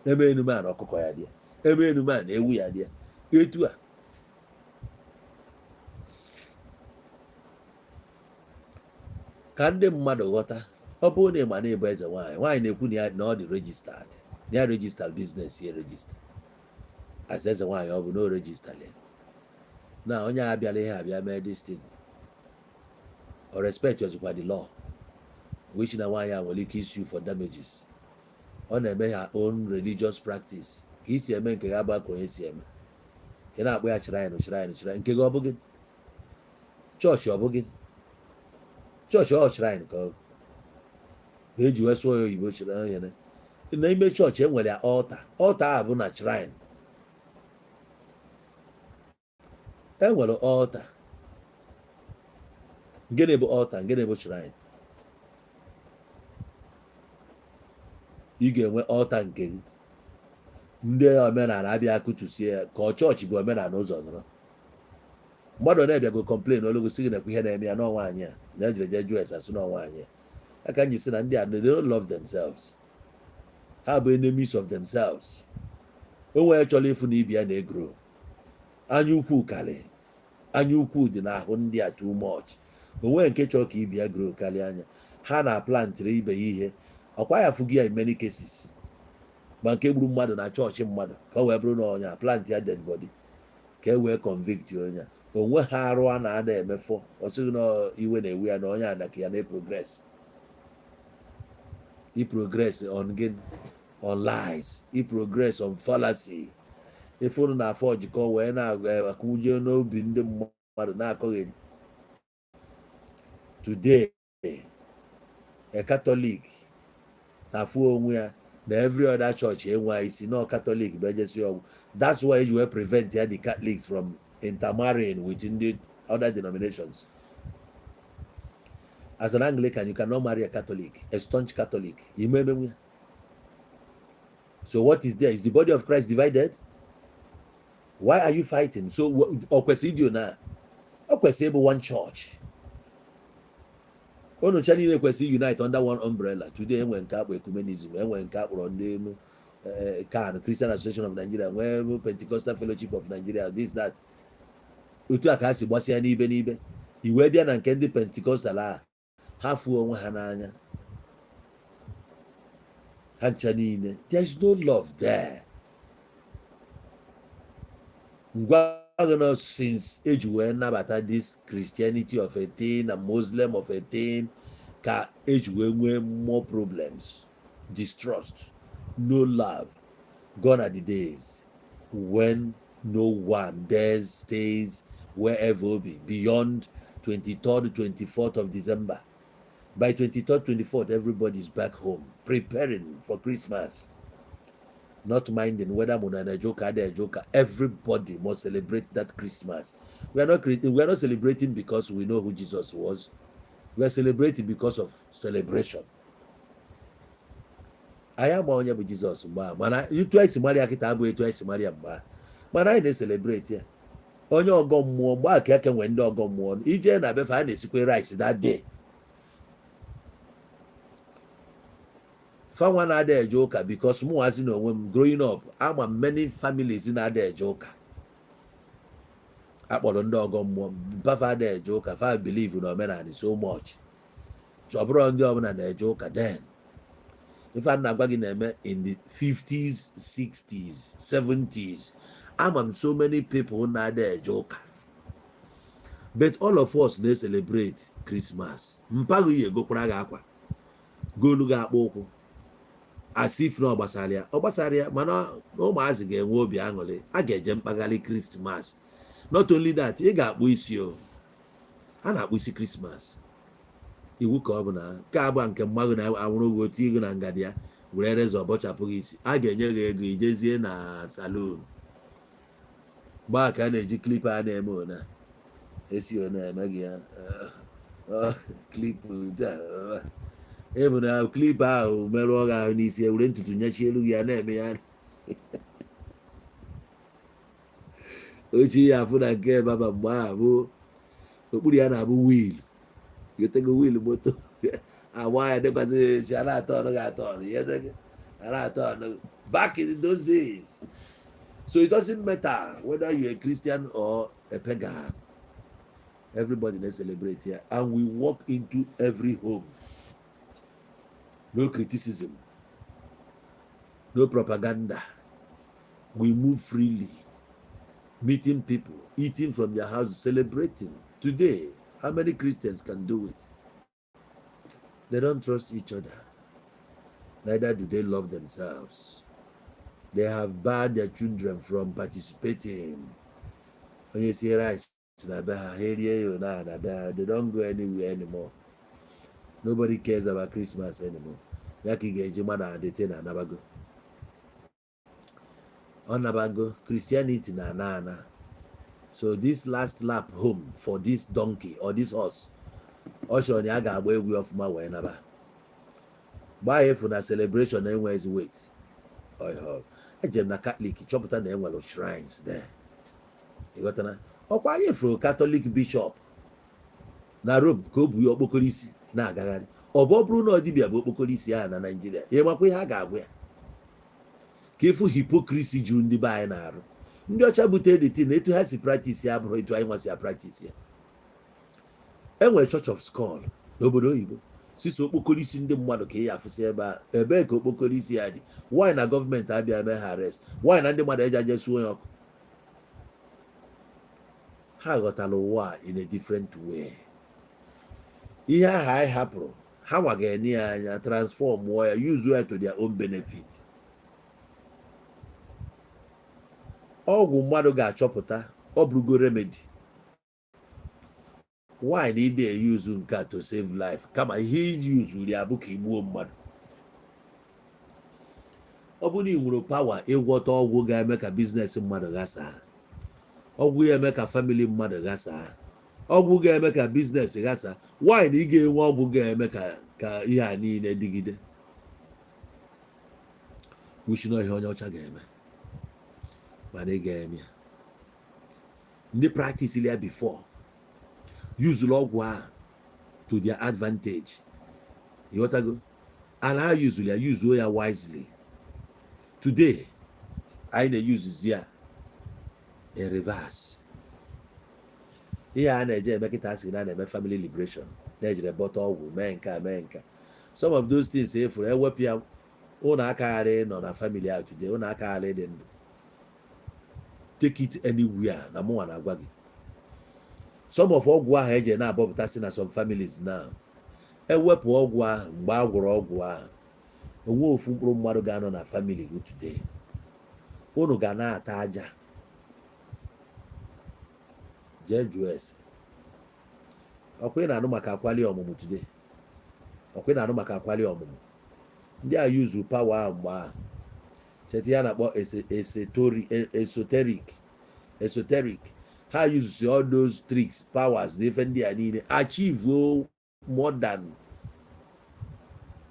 Eme enume a na ọkụkọ ya dị ya, eme enume a na ewu ya dị ya. Etu a ka ndị mmadụ ghọta, ọ bụrụ na ịma na ịbụ eze nwaanyị, nwaanyị na-ekwu na ọ dị registered, na ya registered business ya register as eze nwaanyị, ọ bụ na o register ya na onye abịala ihe abịa mee this thing o respect ozikwa the law, which na nwaanyị a nwere ike issue for damages. Ọ na-eme ya own religious practice ka isi eme nke ga-abụ ka onye si eme. Ị na-akpọ ya shrine nke gị ọ bụ gị chọọchị, ọ bụ gị chọọchị ọ shrine ka ọ eji wee sụọ ya oyibo shrine. N'ime chọọchị enwere ya altar a bụ na shrine enwere altar. Gịnị bụ altar, gịnị bụ shrine? Ị ga-enwe altar nke gị, ndị omenala abịa akụtusie ya ka ọ chọọchị bụ omenala ụzọ nọrọ. Mmadụ na-ebịago complain olugo si gị nekwa ihe na-eme ya n'ọnwa anyị a na ejire je jụọ ese asụ n'ọnwa anyị a. Aka nji si na ndị a they don't love themselves, ha bụ enemies of themselves. Onwe ya chọrọ ịfụ na ibi ya na-egro. Anya ukwu karị, anya ukwu dị n'ahụ ndị a too much. Onwe nke chọrọ ka ibi ya grow karịa anya. Ha na plantịrị ibe ya ihe, ọkwa ya fụgị ya in many cases. Ma nke gburu mmadụ na chọọchị mmadụ ka o wee bụrụ na ọnya plant ya dead body ka e wee convict onye. Onwe ha arụ a na-ada emefọ, ọ sịghị na iwe na-ewu ya na onye adaka ya na-progress. I progress on gain, on lies, I progress on fallacy. Ifụrụ na afọ jikọ wee na-akụnye n'obi ndị mmadụ na-akọghị. Today a Catholic na-afụ onwe ya na every other church enwe isi no Catholic bụ ejesi ọgwụ. That's why you will prevent the Catholics from intermarrying within the other denominations. As an Anglican, you cannot marry a Catholic, a staunch Catholic. So what is there? Is the body of Christ divided? Why are you fighting? So okwesidio one church. Ono chani ne kwesi unite under one umbrella. Today enwe nke akpọ ecumenism, enwe nke akpọrọ ndị emu CAN, Christian Association of Nigeria, enwe Pentecostal Fellowship of Nigeria, this that. Otu aka ha si gbasịa n'ibe iwe bịa na nke ndị Pentecostal a ha fuo onwe ha n'anya ha ncha niile. There is no love there. Ngwa since eji wee nabata this Christianity of a thing and Muslim of a thing ka eji wee nwee more problems, distrust, no love. Gone are the days when no one dares stays wherever be beyond 23rd, 24th of December. By 23rd, 24th, everybody is back home preparing for Christmas. Not minding whether Munana joker or joker, everybody must celebrate that Christmas. We are not celebrating because we know who Jesus was. We are celebrating because of celebration. I am onye bụ Jesus mgbe mana itu esi Maria kita abụ etu esi Maria mgbe mana anyị na-celebrate ya. Onye ọgọ mmụọ mgbe aka eke nwe ndị ọgọ mmụọ ije na befa a na-esikwe rice that day. Fanwa na-ada eje ụka because mụ nwazi na onwe m growing up ama many families na-ada eje ụka akpọrọ ndị ọgọ mmụọ mpafa ada eje ụka fa believe na omenala so much ọ bụrụ ndị ọbụla na-eje ụka. Then ife a na-agwa gị na-eme in the 50s, 60s, 70s. Ama so many people na-ada eje ụka, but all of us na-celebrate Christmas. Mpaghị ya egokwara gị akwa, golu gị akpa ụkwụ, as if na ọ gbasara ya mana ụmụazị ga-enwe obi aṅụrị a ga-eje mkpagharị Krismas. Not only that, ị ga-akpụ isi o, a na-akpụ isi Krismas iwu ka ọ bụ na nke abụọ nke mmadụ na-anwụrụ gị otu igo na ngadi ya were rezọ bọchapụ gị isi, a ga-enye gị ego ijezie na salon gbaa ka a na-eji klip a na-eme ona esi ona eme gị ya klip ebu na klip ahụ merụọ gị ahụ n'isi ewere ntutu nyachi elu gị ya na-eme ya ochi ya afụ na nke baba mgbe ahụ bụ okpuru ya na-abụ wiil, gotego wiil moto agba ya dịkwasị si ara atọ ọnụ gị atọ ọnụ ara atọ ọnụ back in those days. So it doesn't matter whether you're a Christian or a pagan, everybody let's celebrate here, and we walk into every home. No criticism, no propaganda. We move freely, meeting people, eating from their houses, celebrating. Today, how many Christians can do it? They don't trust each other. Neither do they love themselves. They have barred their children from participating. When you see rice, they don't go anywhere anymore. Nobody cares about Christmas anymore. Onabago, Christianity na na. So this last lap home for this donkey or this horse, also on yaga agba egwu ofuma wee naba. Gba efu na celebration enwezi wait. Oh, ejem na Catholic chọpụta na enwere shrines there. Ịghọtana? Ọkwa efu Catholic bishop na Rome ka o bu okpokoro isi na-agagharị. Ọ bụrụ na ọ dibịa bụ okpokoro isi ahụ na Nigeria, ihe makwa ihe a ga-agwa ya. Ka efu hypocrisy juru ndị be anyị na-arụ. Ndị ọcha bute editin na etu ha si practice ya bụrụ etu anyị nwasi ya practice ya. Enwere Church of Skull n'obodo oyibo. Sisi okpokoro isi ndị mmadụ ka ị ya afụsị ebe a, ebe ka okpokoro isi ya dị. Why na gọọmenti abịa eme ha arrest? Why na ndị mmadụ eji aje suo ya ọkụ? Ha ghọtara ụwa in a different way. Ihe ahụ anyị hapụrụ, ha nwa ga-enye ya anya, transform ya, use ya to their own benefit. Ọgwụ mmadụ ga-achọpụta ọ bụrụgo remedy. Why need they use nke to save life? Kama ihe use uri abụ ka igbuo mmadụ. Ọ bụ na ị nwere power ịgwọta ọgwụ ga-eme ka business mmadụ ghasaa. Ọgwụ ya eme ka family mmadụ ghasaa. Ọgwụ ga-eme ka business ghasaa. Why na ị ga-enwe ọgwụ ga-eme ka ihe a niile dịgide? Wishino ihe onye ọcha ga-eme. Mana ị ga-eme ya. Ndị practice ya before use ọgwụ ahụ to their advantage. You want to go? And I usually use ya wisely. Today, I use ya in reverse. Here I make it ask na family liberation. Na-ejire bottle ọgwụ mee nka. Some of those things say for ewepụ ya ụnụ akagharị nọ na family out today, ụnụ akagharị dị ndụ. Take it anywhere na mụnwa na-agwa gị. Some of ọgwụ ahụ eje na-abọpụtasị na some families now. Ewepụ ọgwụ ahụ mgbe a gwọrọ ọgwụ ahụ, onwe ofu mkpụrụ mmadụ ga-anọ na family gị today. Unu ga na-ata aja. Jee jụọ ese. Ọkwa ị na-anụ maka akwali ọmụmụ today. Ọkwa ị na-anụ maka akwali ọmụmụ. Ndị a use power ahụ mgbe ahụ. Cheti ya na-akpọ esoteric. How use all those tricks, powers, different they need achieve more than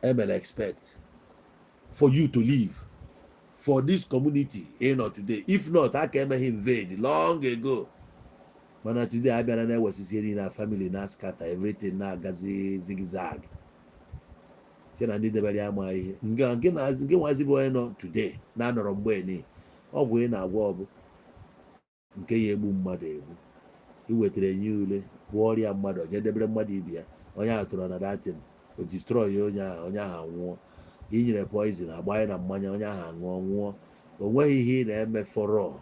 ML expect for you to live for this community, not today. If not, I came invade long ago. But today I better know what's here in our family, na scatter everything, na gazi zigzag. Chena need the very amai. Nge wazi boy no today. Na no rombo ni. Ogwe na agwo nke ya egbu mmadụ egbu. Iwetere nye ule gwọrịa mmadụ je debere mmadụ ibi ya, onye ahụ tụrụ na datin o destroy onye ahụ nwụọ. Inyere poison agba ya na mmanya, onye ahụ nwụọ. O nweghị ihe na-eme fọrọ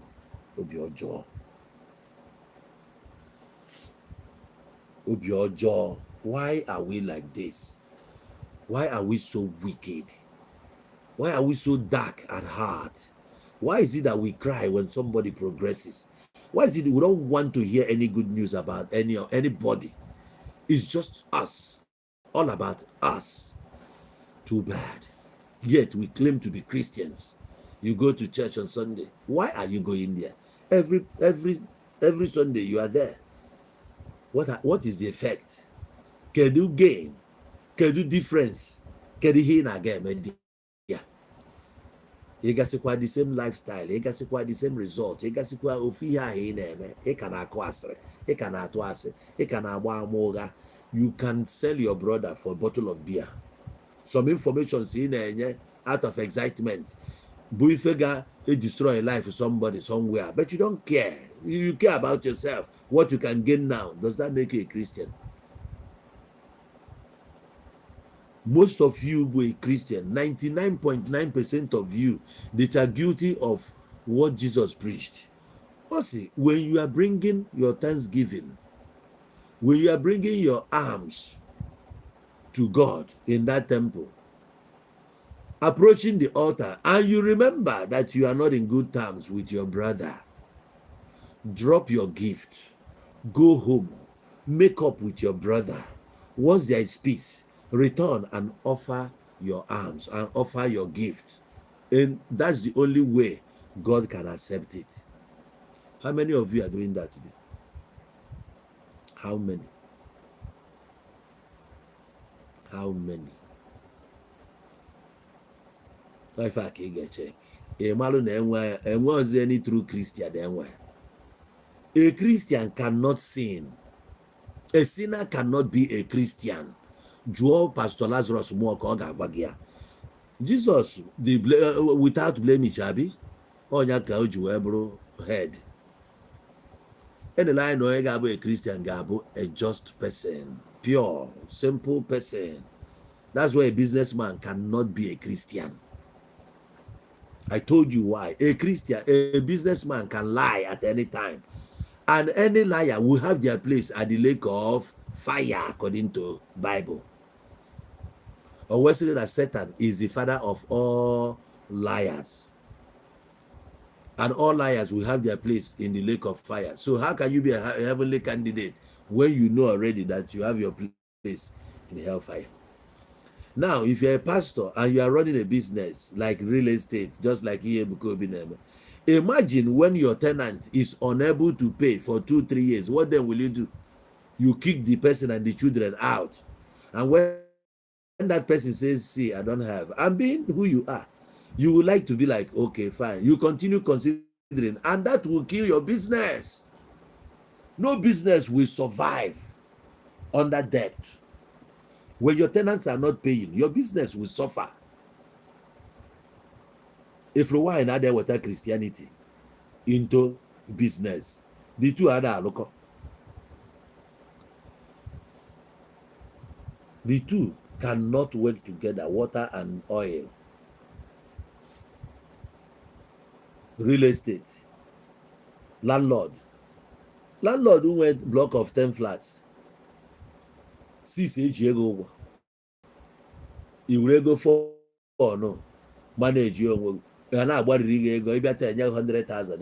obi ọjọọ. Obi ọjọọ. Why are we like this? Why are we so wicked? Why are we so dark at heart? Why is it that we cry when somebody progresses? Why is it we don't want to hear any good news about anybody? It's just us, all about us. Too bad. Yet we claim to be Christians. You go to church on Sunday. Why are you going there? Every Sunday you are there. What is the effect? Can you gain? Can you difference? Can you hear again? You guys the same lifestyle, you guys the same result, you guys you can sell your brother for a bottle of beer. Some information seen out of excitement. Buifega, it destroy a life for somebody somewhere, but you don't care. You care about yourself, what you can gain now. Does that make you a Christian? Most of you were a Christian. 99.9% of you that are guilty of what Jesus preached. Also, when you are bringing your thanksgiving, when you are bringing your arms to God in that temple, approaching the altar, and you remember that you are not in good terms with your brother, drop your gift, go home, make up with your brother. Once there is peace, return and offer your arms and offer your gift. And that's the only way God can accept it. How many of you are doing that today? How many? How many? If I can get check. Any true Christian. A Christian cannot sin. A sinner cannot be a Christian. Joel Pastor Lazarus Jesus, without blame, Chabi, or Yaka Joel head. And the line no a Christian Gabo, a just person, pure, simple person. That's why a businessman cannot be a Christian. I told you why. A Christian, a businessman can lie at any time. And any liar will have their place at the lake of fire, according to Bible. Or we say that Satan is the father of all liars. And all liars will have their place in the lake of fire. So how can you be a heavenly candidate when you know already that you have your place in the hellfire? Now, if you're a pastor and you are running a business like real estate, just like imagine when your tenant is unable to pay for 2-3 years. What then will you do? You kick the person and the children out. And when that person says, see, I don't have, and being who you are, you would like to be like, okay, fine. You continue considering, and that will kill your business. No business will survive under debt. When your tenants are not paying, your business will suffer. If you are another water Christianity into business, the two are local. The two cannot work together, water and oil. Real estate. Landlord who went block of 10 flats. 6 ego. Ego 4 no. Manage your ego. If you 100,000,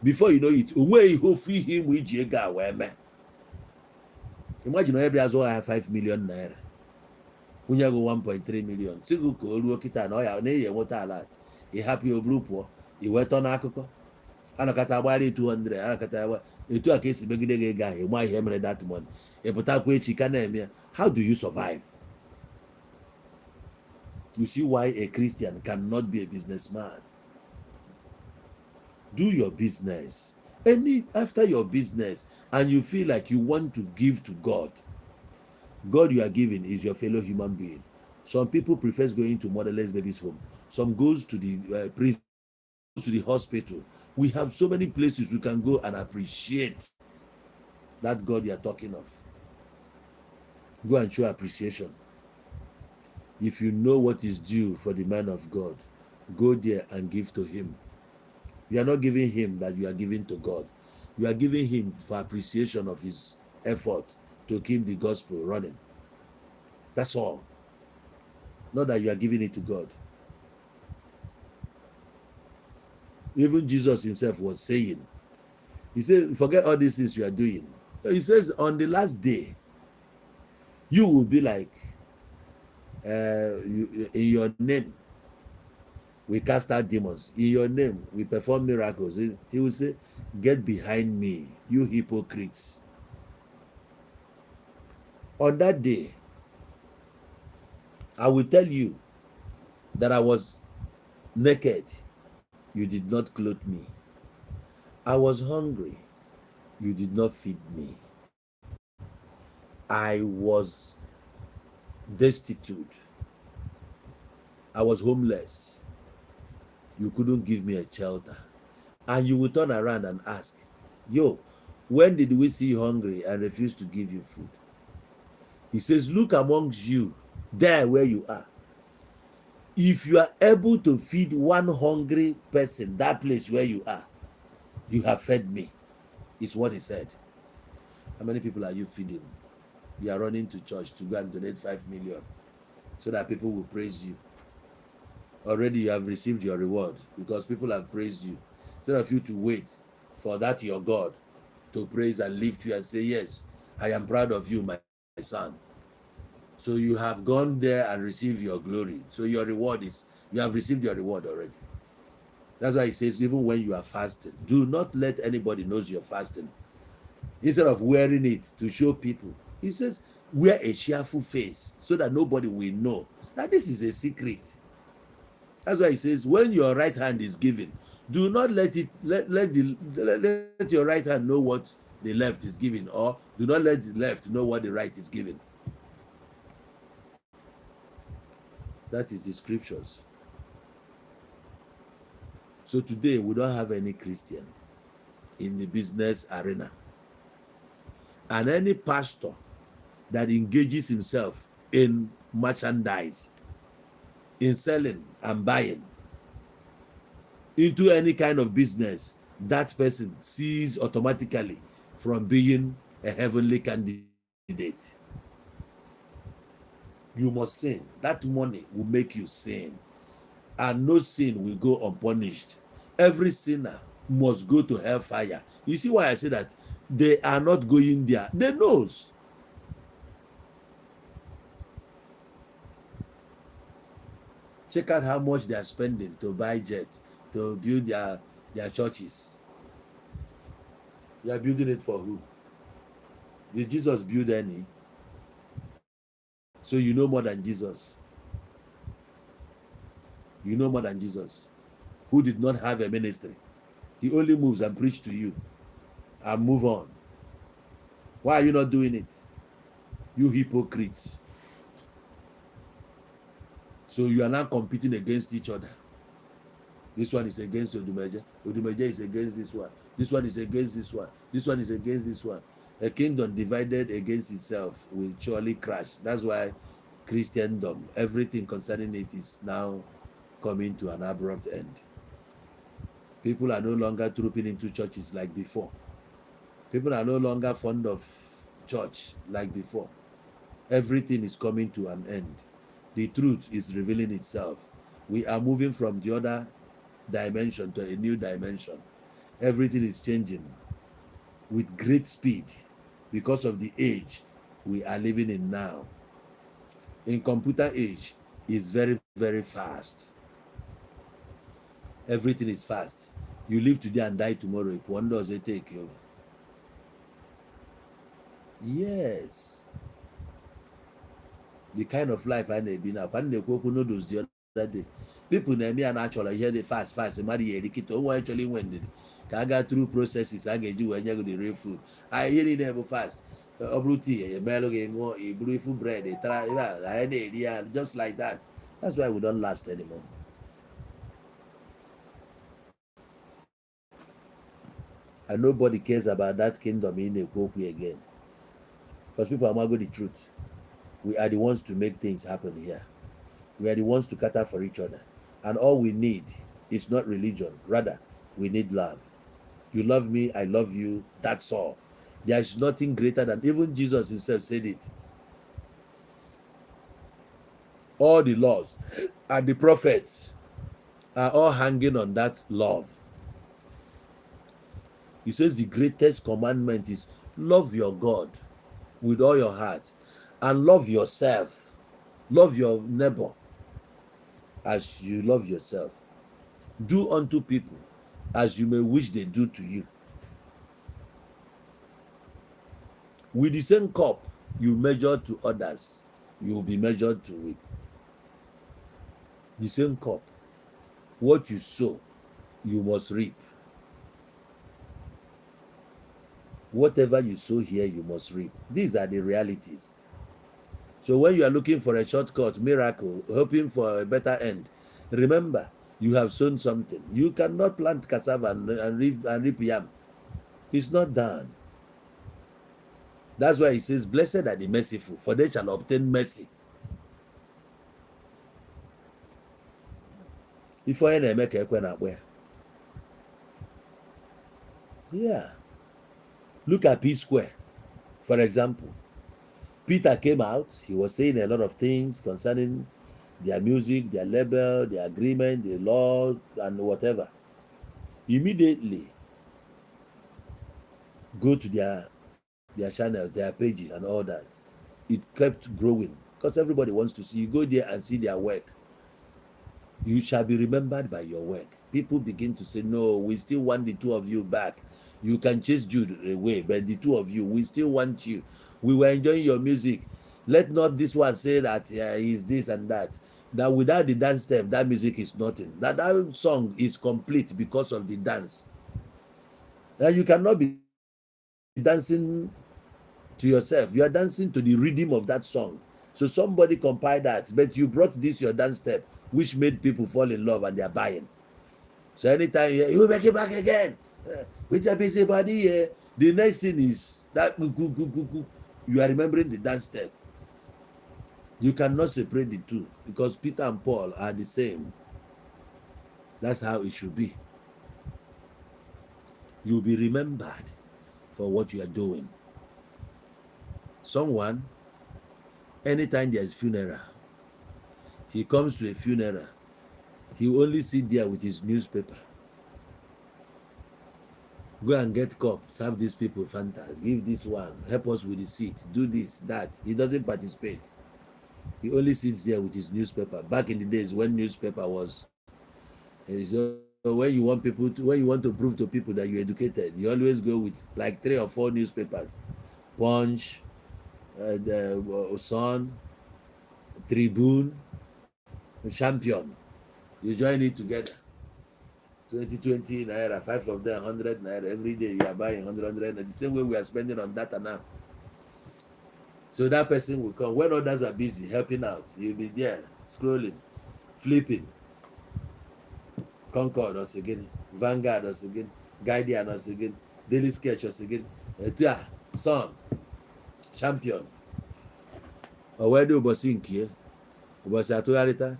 before you know it, you go fee him with Jega. Imagine every as well I have 5 million naira. When you go 1.3 million. Sigu ko olu okita na oya na ye water alert. You happy your group you went on akụkọ. Anakata agbari 200, anakata etu aka esi megide gị ga e ma ihe mere that money. E putakwa echi ka na eme. How do you survive? You see why a Christian cannot be a businessman. Do your business. After your business and you feel like you want to give to God, God you are giving is your fellow human being. Some people prefer going to motherless babies home. Some goes to the prison, to the hospital. We have so many places we can go and appreciate that God you are talking of. Go and show appreciation. If you know what is due for the man of God, go there and give to him. You are not giving him that you are giving to God. You are giving him for appreciation of his effort to keep the gospel running. That's all. not that you are giving it to God. Even Jesus himself was saying, he said, forget all these things you are doing. So he says, on the last day, you will be like, in your name, we cast out demons. In your name, we perform miracles. He will say, get behind me, you hypocrites. On that day, I will tell you that I was naked. You did not clothe me. I was hungry. You did not feed me. I was destitute. I was homeless. You couldn't give me a shelter. And you will turn around and ask, yo, when did we see you hungry and refuse to give you food? He says, look amongst you, there where you are. If you are able to feed one hungry person, that place where you are, you have fed me, is what he said. How many people are you feeding? You are running to church to go and donate 5 million so that people will praise you. Already you have received your reward because people have praised you. Instead of you to wait for that your God to praise and lift you and say, yes, I am proud of you, my son. So you have gone there and received your glory. So your reward is, you have received your reward already. That's why he says, even when you are fasting, do not let anybody knows you're fasting. Instead of wearing it to show people, he says, wear a cheerful face so that nobody will know that this is a secret. That's why he says, when your right hand is given, do not let your right hand know what the left is giving, or do not let the left know what the right is giving. That is the scriptures. So today we don't have any Christian in the business arena. And any pastor that engages himself in merchandise, in selling and buying, into any kind of business, that person ceases automatically from being a heavenly candidate. You must sin. That money will make you sin. And no sin will go unpunished. Every sinner must go to hellfire. You see why I say that? They are not going there. They knows. Check out how much they are spending to buy jets, to build their churches. You are building it for who? Did Jesus build any? So you know more than Jesus. You know more than Jesus, who did not have a ministry. He only moves and preach to you and move on. Why are you not doing it? You hypocrites. So you are now competing against each other. This one is against Odumeje. Odumeje is against this one. This one is against this one. This one is against this one. A kingdom divided against itself will surely crash. That's why Christendom, everything concerning it is now coming to an abrupt end. People are no longer trooping into churches like before. People are no longer fond of church like before. Everything is coming to an end. The truth is revealing itself. We are moving from the other dimension to a new dimension. Everything is changing with great speed because of the age we are living in now. In computer age is very, very fast. Everything is fast. You live today and die tomorrow. When does it take you? Yes. The kind of life I need be now. When they cook noodles the other day, people name me and actually hear the fast. Somebody here, the kid, actually went it. Can go through processes. I get you when you go the real food. I hear it never fast. A blue tea, a mellow game, a beautiful bread, a try, just like that. That's why we don't last anymore. And nobody cares about that kingdom in the Koku again. Because people are not going the truth. We are the ones to make things happen here. We are the ones to cater for each other. And all we need is not religion. Rather, we need love. You love me, I love you. That's all. There is nothing greater than, even Jesus himself said it. All the laws and the prophets are all hanging on that love. He says the greatest commandment is love your God with all your heart and love yourself. Love your neighbor as you love yourself. Do unto people as you may wish they do to you. With the same cup you measure to others, you will be measured to it. The same cup. What you sow, you must reap. Whatever you sow here, you must reap. These are the realities. So when you are looking for a shortcut, miracle, hoping for a better end, remember, you have sown something. You cannot plant cassava and reap yam. It's not done. That's why he says, blessed are the merciful, for they shall obtain mercy. If I make a yeah. Look at P Square, for example. Peter came out, he was saying a lot of things concerning their music, their label, their agreement, the law, and whatever. Immediately, go to their channels, their pages, and all that. It kept growing because everybody wants to see you. Go there and see their work. You shall be remembered by your work. People begin to say, no, we still want the two of you back. You can chase Jude away, but the two of you, we still want you. We were enjoying your music. Let not this one say that he's this and that. That without the dance step, that music is nothing. That song is complete because of the dance. And you cannot be dancing to yourself. You are dancing to the rhythm of that song. So somebody compiled that, but you brought this your dance step, which made people fall in love and they are buying. So anytime you make it back again with your busy body, the next thing is that you are remembering the dance step. You cannot separate the two because Peter and Paul are the same. That's how it should be. You'll be remembered for what you are doing. Someone, anytime there's funeral, he comes to a funeral, he will only sit there with his newspaper. Go and get cup, serve these people Fanta, give this one, help us with the seat, do this, that. He doesn't participate. He only sits there with his newspaper. Back in the days when newspaper was, so when you want to prove to people that you're educated, you always go with like 3 or 4 newspapers: Punch, the Sun, Tribune, Champion. You join it together. 20 naira, 5 of them 100 naira. Every day you are buying 100 naira. The same way we are spending on data now. So that person will come when others are busy helping out. He'll be there scrolling, flipping. Concord us again, Vanguard us again, Guardian us again, Daily Sketch us again, Sun, Champion. Already Obosinki, Obosatuarita.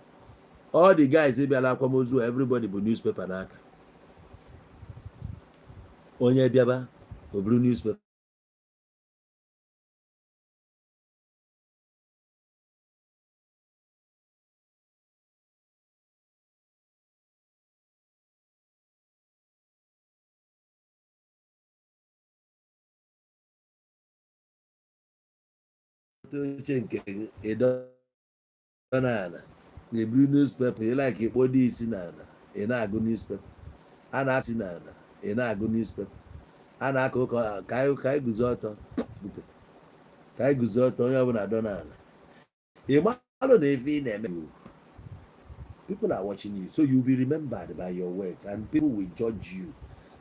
All the guys everybody bu newspaper n'aka. Onye biaba oburu newspaper. Nke edonana eburu newspaper you like ikpodi isi n'ala ị na-agụ newspaper a na-asị n'ala ị na-agụ newspaper a na-aka ụka ka anyị guzo ọtọ ka anyị guzo ọtọ onye ọbụla dọ n'ala ị malụ na efe ị na-eme. People are watching you, so you'll be remembered by your work and people will judge you.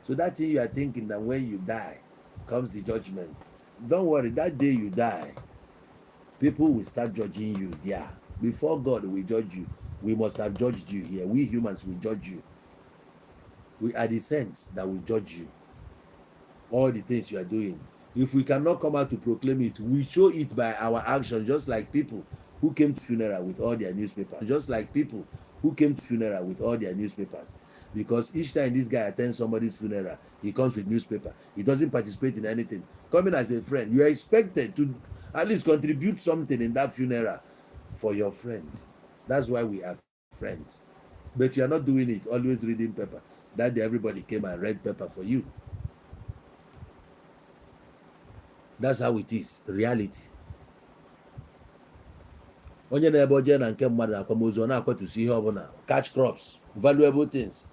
So that thing you are thinking that when you die comes the judgment. Don't worry, that day you die, people will start judging you there. Before God will judge you, we must have judged you here. We humans will judge you. We are the saints that will judge you. All the things you are doing. If we cannot come out to proclaim it, we show it by our action, just like people who came to funeral with all their newspapers. Just like people who came to funeral with all their newspapers. Because each time this guy attends somebody's funeral, he comes with newspaper. He doesn't participate in anything. Coming as a friend, you are expected to at least contribute something in that funeral for your friend. That's why we are friends. But you are not doing it, always reading paper. That day everybody came and read paper for you. That's how it is, reality. Onye na-ebe oje na nke mmadụ akwamozu ọ na-akwatusi ihe ọbụla, catch crops, valuable things.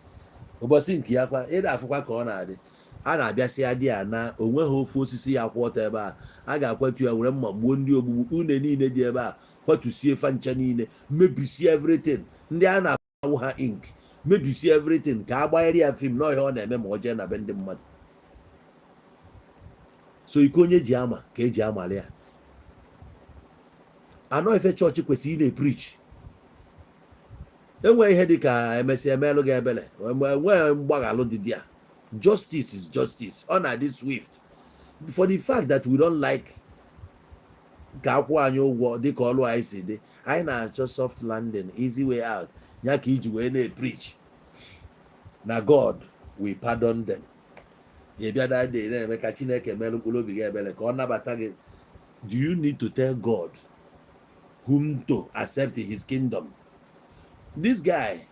Ụbọchị nke ya kwa ị na-afụkwa ka ọ na-adị, a na-abịasị adị ya na onweghị ofu osisi ya kwụ ọtọ ebe a ga-akwatu ya were mma gbuo ndị ogbugbu une niile dị ebe a, kwatusie fancha niile, mebisie everything. Ndị a na-awụ ha ink, mebisie everything ka a gbanyere ya fim n'ọhịa ọ na-eme ma ọ jee na be ndị mmadụ. So iko onye ji ama ka eji amali ya. Anọ ife chọọchị kwesịrị ị na-eprich. Enwe ihe dị ka emesịa emelụ gị ebele, enwe mgbaghalụ dị dị ya. Justice is justice. Ọ na-adị swift. For the fact that we don't like ka akwụ anyị ụgwọ dịka ọlụ anyị si dị, anyị na-achọ soft landing, easy way out, ya ka iji wee na-eprich na God we pardon them. Ị bịa that day na-eme ka Chineke melụ mkpụrụ obi gị ebele ka ọ nabata gị. Do you need to tell God whom to accept his kingdom? This guy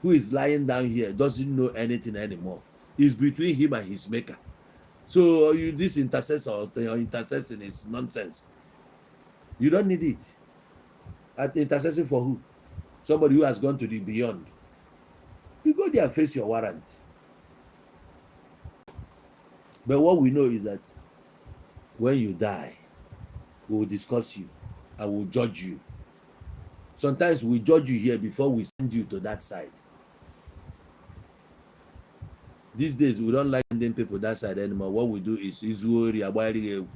who is lying down here doesn't know anything anymore. It's between him and his maker. So this intercessor, your intercession is nonsense. You don't need it. At intercessing for who? Somebody who has gone to the beyond. You go there and face your warrant. But what we know is that when you die, we will discuss you and we will judge you. Sometimes we judge you here before we send you to that side. These days we don't like sending people that side anymore. What we do is worry about it.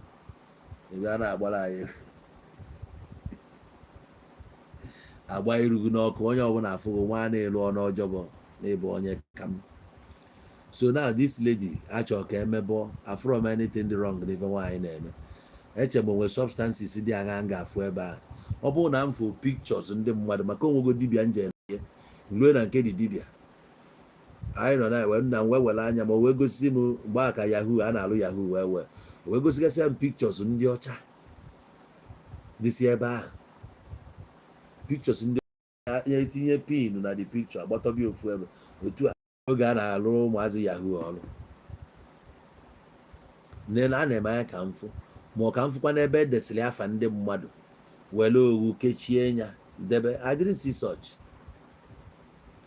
Agba irugu n'ọkụ onye ọbụla afụgo nwa na-elu ọnụ ọjọbọ n'ebe onye kam. So now this lady achọ ka emebọ afrom anything wrong n'ife nwaanyị na-eme. Eche m onwe substances dị agha ga-afụ ebe a. Ọ bụrụ na m fụ pictures ndị mmadụ maka onwego dibịa nje ruo na nke dị dibịa. Anyị nọ na nna m wee were anya ma o wee gosi m mgbe aka yahoo a na-alụ yahoo wee gosigasị m pictures ndị ọcha dịsi ebe ahụ. Pictures ndị ọcha etinye pin na the picture agbatobi ofu ebe otu a oge a na-alụ ụmụazị yahoo ọrụ. Nne na a na-eme anya ka mfụ ma ọ ka mfụkwa n'ebe edesịrị afa ndị mmadụ were owu kechie nya debe. I didn't see such.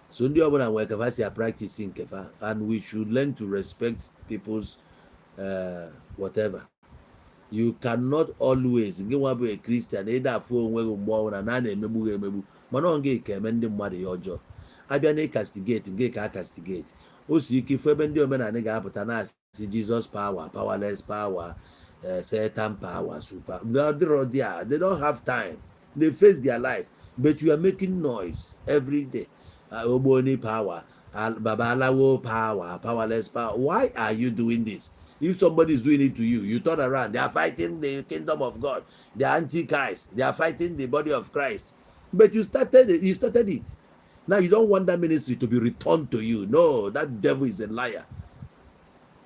So ndị ọbụla nwere capacity a practice nkefa, and we should learn to respect people's whatever. You cannot always gị nwa bụ a Christian ịda afụ onwe gị mgbe ọbụla na na-emegbu gị emegbu mana ọ gị ka eme ndị mmadụ ya ọjọọ. Abịa na castigate gị ka a castigate. O si ike ifu ebe ndị omenala ga-apụta na asị Jesus power, powerless power, Satan power, super. They don't have time. They face their life. But you are making noise every day. Ogboni power, Babalawo power, powerless power. Why are you doing this? If somebody is doing it to you, you turn around. They are fighting the kingdom of God. They are antichrist. They are fighting the body of Christ. But you started it. Now you don't want that ministry to be returned to you. No, that devil is a liar.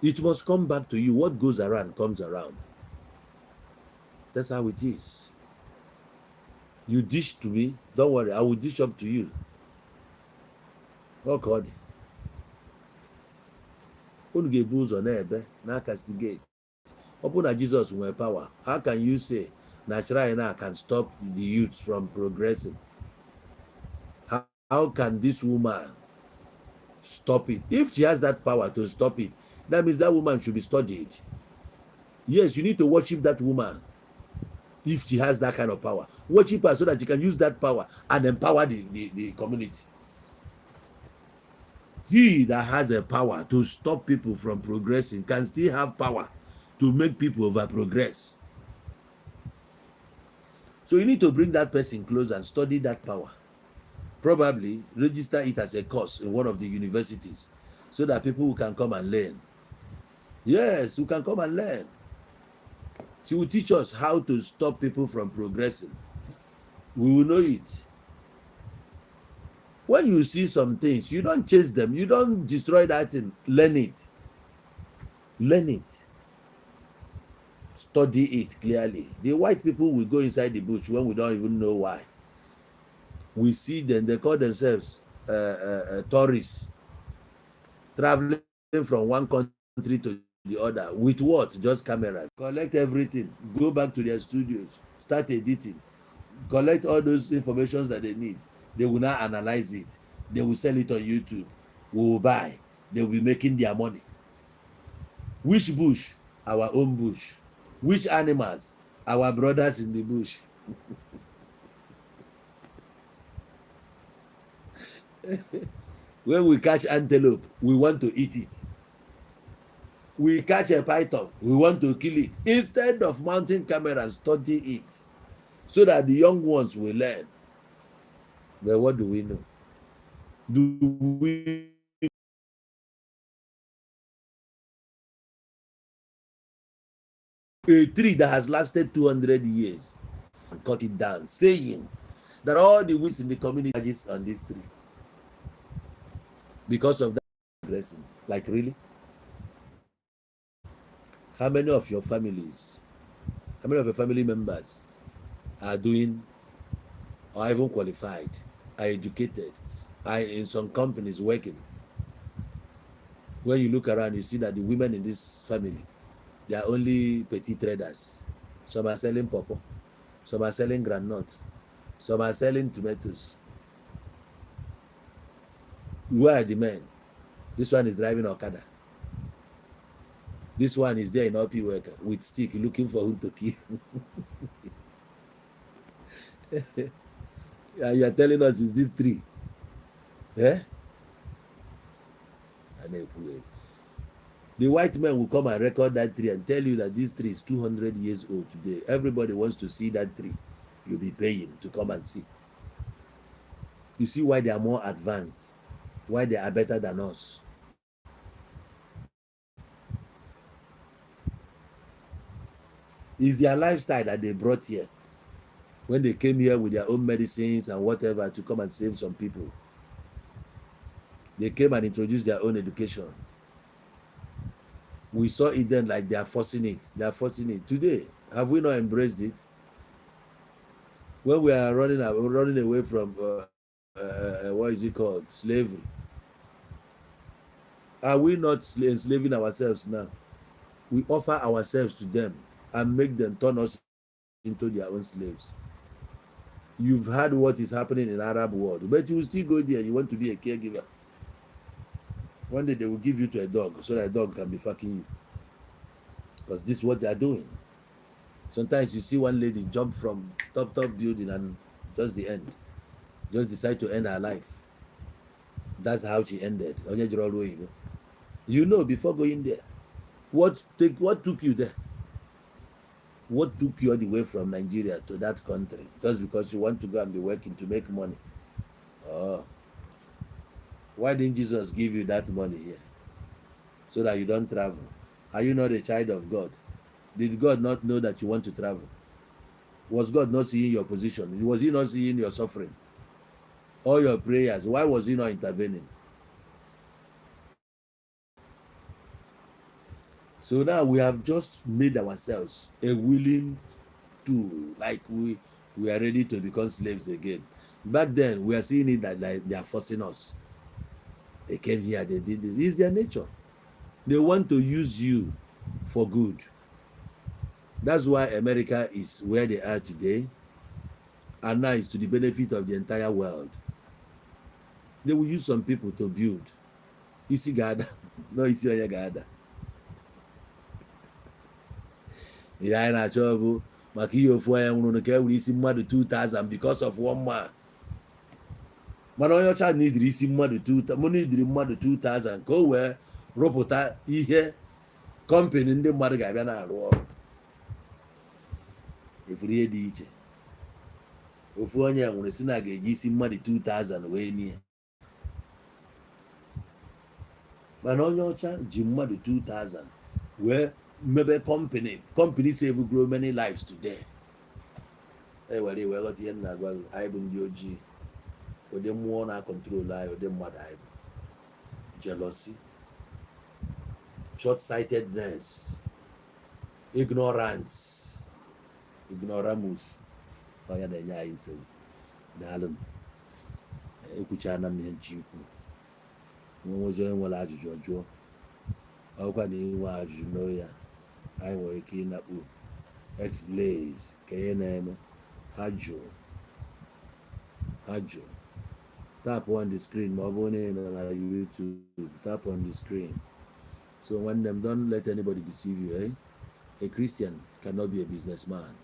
It must come back to you. What goes around comes around. That's how it is. You dish to me, don't worry, I will dish up to you. Oh God. Unu ga-ebu ụzọ na-ebe na castigate. Ọ bụ na Jesus nwere power, how can you say na shrine na can stop the youth from progressing? How can this woman stop it? If she has that power to stop it, that means that woman should be studied. Yes, you need to worship that woman. If she has that kind of power, worship her so that you can use that power and empower the community. He that has a power to stop people from progressing can still have power to make people over progress. So you need to bring that person close and study that power. Probably register it as a course in one of the universities so that people can come and learn. Yes, who can come and learn. She will teach us how to stop people from progressing. We will know it. When you see some things, you don't chase them. You don't destroy that thing. Learn it. Learn it. Study it clearly. The white people will go inside the bush when we don't even know why. We see them, they call themselves tourists, traveling from one country to the other. With what? Just cameras. Collect everything, go back to their studios, start editing, collect all those informations that they need. They will now analyze it. They will sell it on YouTube. We will buy. They will be making their money. Which bush? Our own bush. Which animals? Our brothers in the bush. When we catch antelope, we want to eat it. We catch a python, we want to kill it. Instead of mounting camera and study it, so that the young ones will learn. But what do we know? Do we a tree that has lasted 200 years and cut it down, saying that all the weeds in the community is on this tree because of that blessing? Like, really? How many of your families, how many of your family members are doing or even qualified, are educated, are in some companies working? When you look around, you see that the women in this family, they are only petty traders. Some are selling pawpaw, some are selling groundnut, some are selling tomatoes. Where are the men? This one is driving Okada. This one is there in OP worker with stick looking for whom to kill. You are telling us is this tree? Eh? The white men will come and record that tree and tell you that this tree is 200 years old today. Everybody wants to see that tree. You'll be paying to come and see. You see why they are more advanced, why they are better than us. It's their lifestyle that they brought here when they came here with their own medicines and whatever to come and save some people. They came and introduced their own education. We saw it then like they are forcing it. They are forcing it. Today, have we not embraced it? When we are running away from what is it called? Slavery. Are we not enslaving ourselves now? We offer ourselves to them and make them turn us into their own slaves. You've heard what is happening in the Arab world, but you will still go there. You want to be a caregiver. One day they will give you to a dog so that a dog can be fucking you. Because this is what they are doing. Sometimes you see one lady jump from top building and just the end. Just decide to end her life. That's how she ended. You know before going there. What took you there? What took you all the way from Nigeria to that country? Just because you want to go and be working to make money. Oh. Why didn't Jesus give you that money here? So that you don't travel. Are you not a child of God? Did God not know that you want to travel? Was God not seeing your position? Was he not seeing your suffering? All your prayers, why was he not intervening? So now we have just made ourselves a willing tool, like we are ready to become slaves again. Back then, we are seeing it that like they are forcing us. They came here, they did this. It's their nature. They want to use you for good. That's why America is where they are today, and now it's to the benefit of the entire world. They will use some people to build. Isi gada, no isi onye gada. Ihe anyị na-achọ bụ maka ihe ofu onye nwụrụ ka e were isi mmadụ 2,000 because of one man. Mana onye ọcha n'idiri isi mmadụ 2,000, mụ n'idiri mmadụ 2,000 ka o wee rụpụta ihe kọmpani ndị mmadụ ga-abịa na-arụ ọrụ. Efuru ihe dị iche. Ofu onye nwụrụ si na ga-eji isi mmadụ 2,000 wee nie. Mana onye ọcha ji mmadụ 2,000 wee mebe company save grow many lives today. Were iwe ghọta ihe nna agwa anyị bụ ndị ojii, ụdị mmụọ na-akọntrol anyị, ụdị mmadụ anyị bụ jealousy, short-sightedness, ignoramus. Ọ ya na-enye anyị nsogbu. Daalụ. ekwucha na m ihe nche ikwu nwezi onye nwere ajụjụ ọjụọ ọkwa na inwe ajụjụ n'o ya anyị nwere ike ịnakpu X-Blaze ka ihe na-eme ha jụụ tap on the screen ma ọ bụrụ na ị nọ na YouTube tap on the screen. So when them don't let anybody deceive you, eh? A Christian cannot be a businessman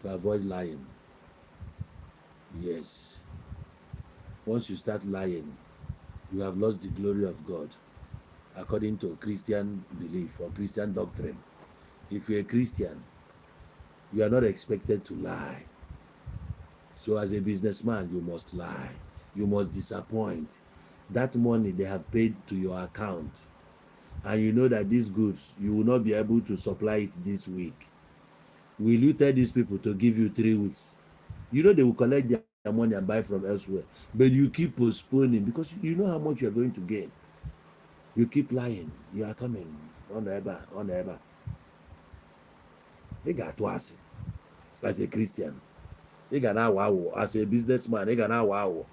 to avoid lying. Yes. Once you start lying, you have lost the glory of God according to Christian belief or Christian doctrine. If you're a Christian, you are not expected to lie. So as a businessman, you must lie. You must disappoint. That money they have paid to your account, and you know that these goods, you will not be able to supply it this week. Will you tell these people to give you 3 weeks? You know they will collect their money and buy from elsewhere, but you keep postponing because you know how much you are going to gain. You keep lying. You are coming on ever. They got to ask as a Christian. They got now wow as a businessman. They got now wow.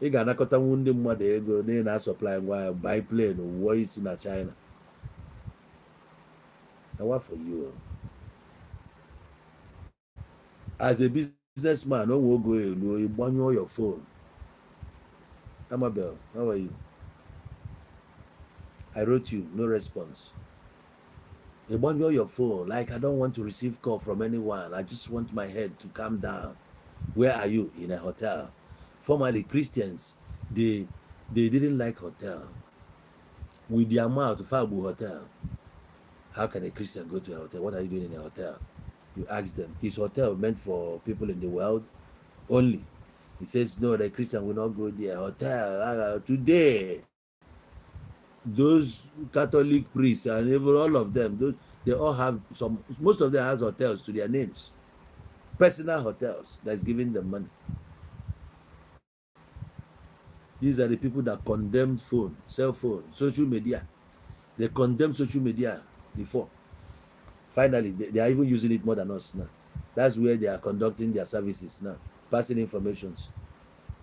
Ị ga-anakọtanwu ndị mmadụ ego na-supply ngwa buy plane wuo isi na China. And what for you? As a businessman, no will go you gbanyụọ your phone. Amabel, how are you? I wrote you, no response. You gbanyụọ your phone, like I don't want to receive call from anyone. I just want my head to calm down. Where are you? In a hotel. Formerly Christians, they didn't like hotel. With their mouth, Fabu hotel. How can a Christian go to a hotel? What are you doing in a hotel? You ask them, is hotel meant for people in the world only? He says, no, the Christian will not go there. Hotel, today, those Catholic priests and even all of them, they all have most of them has hotels to their names. Personal hotels that's giving them money. These are the people that condemned cell phone, social media. They condemned social media before. Finally, they are even using it more than us now. That's where they are conducting their services now, passing informations.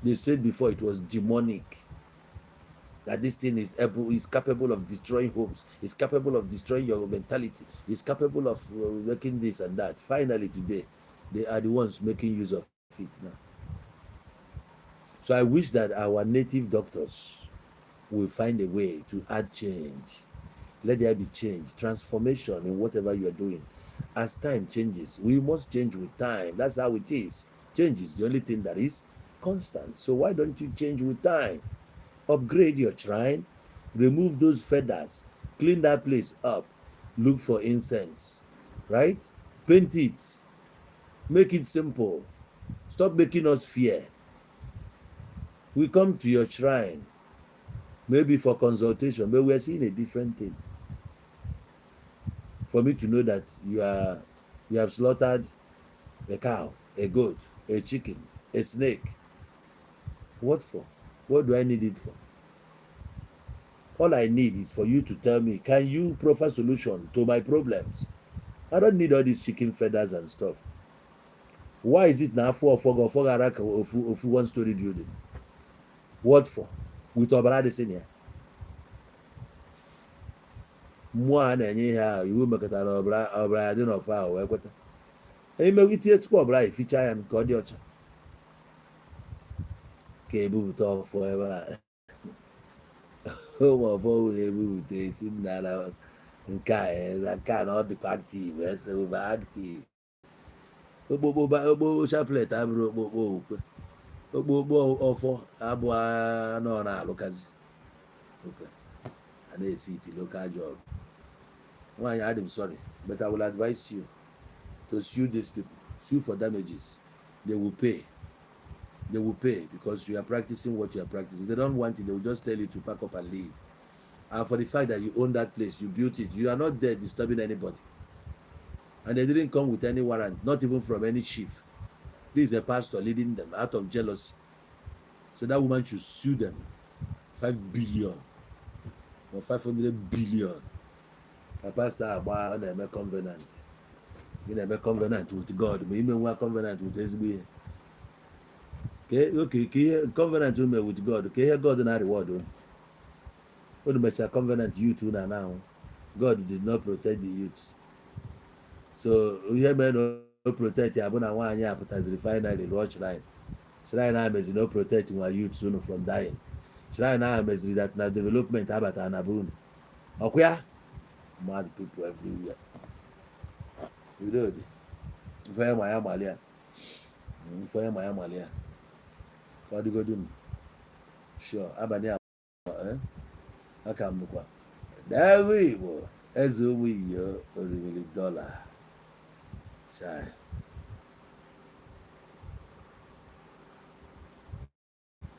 They said before it was demonic. That this thing is capable of destroying homes. It's capable of destroying your mentality. It's capable of making this and that. Finally, today, they are the ones making use of it now. So I wish that our native doctors will find a way to add change. Let there be change, transformation in whatever you are doing. As time changes, we must change with time. That's how it is. Change is the only thing that is constant. So why don't you change with time? Upgrade your shrine, remove those feathers, clean that place up, look for incense, right? Paint it, make it simple. Stop making us fear. We come to your shrine, maybe for consultation, but we are seeing a different thing. For me to know that you have slaughtered a cow, a goat, a chicken, a snake. What for? What do I need it for? All I need is for you to tell me, can you proffer solution to my problems? I don't need all these chicken feathers and stuff. Why is it now for ofu one-story building? What for? With ọbara dị sị na ya. Mmụọ a na-enye ihe ahụ iwu mekọtara ọbara ya dị n'ọfọ ahụ wee kweta. Emewe itinye tupu ọbara ya eficha ya ka ọ dị ọcha. Ka ebupụta ọfọ ebe a. Ụmụ ọfọ wuru ebupụta esi n'ala nke a na ọ dịkwa active, ese over active. Okpokpo chaplet abụrụ okpokpo okwe. Okpokpo ọfọ abụ anọ na-alụkazi. Okay. I know it's a local job. Why I'm sorry, but I will advise you to sue these people. Sue for damages. They will pay. They will pay because you are practicing what you are practicing. If they don't want it, they will just tell you to pack up and leave. And for the fact that you own that place, you built it, you are not there disturbing anybody. And they didn't come with any warrant, not even from any chief. This is a pastor leading them out of jealousy. So that woman should sue them. 5 billion or 500 billion. A pastor on a covenant. gị na-eme covenant with God ma ime nwa covenant with ezigbo ihe ka ihe covenant ume with God ka ihe God na reward unu mechaa covenant youth na now God did not protect the youths so ihe mere na o protect ya bụ na nwaanyị a pụtaziri finally rụọ shrine ahụ meziri no protect nwa youths unu from dying shrine ahụ meziri that na development abatara na be unu ọkwa ya mad people everywhere mfenye ma ya malia ka ọ dịgodu m sure abalị a aka m bụkwa Igbo eze ụmụ iyo $1 million chai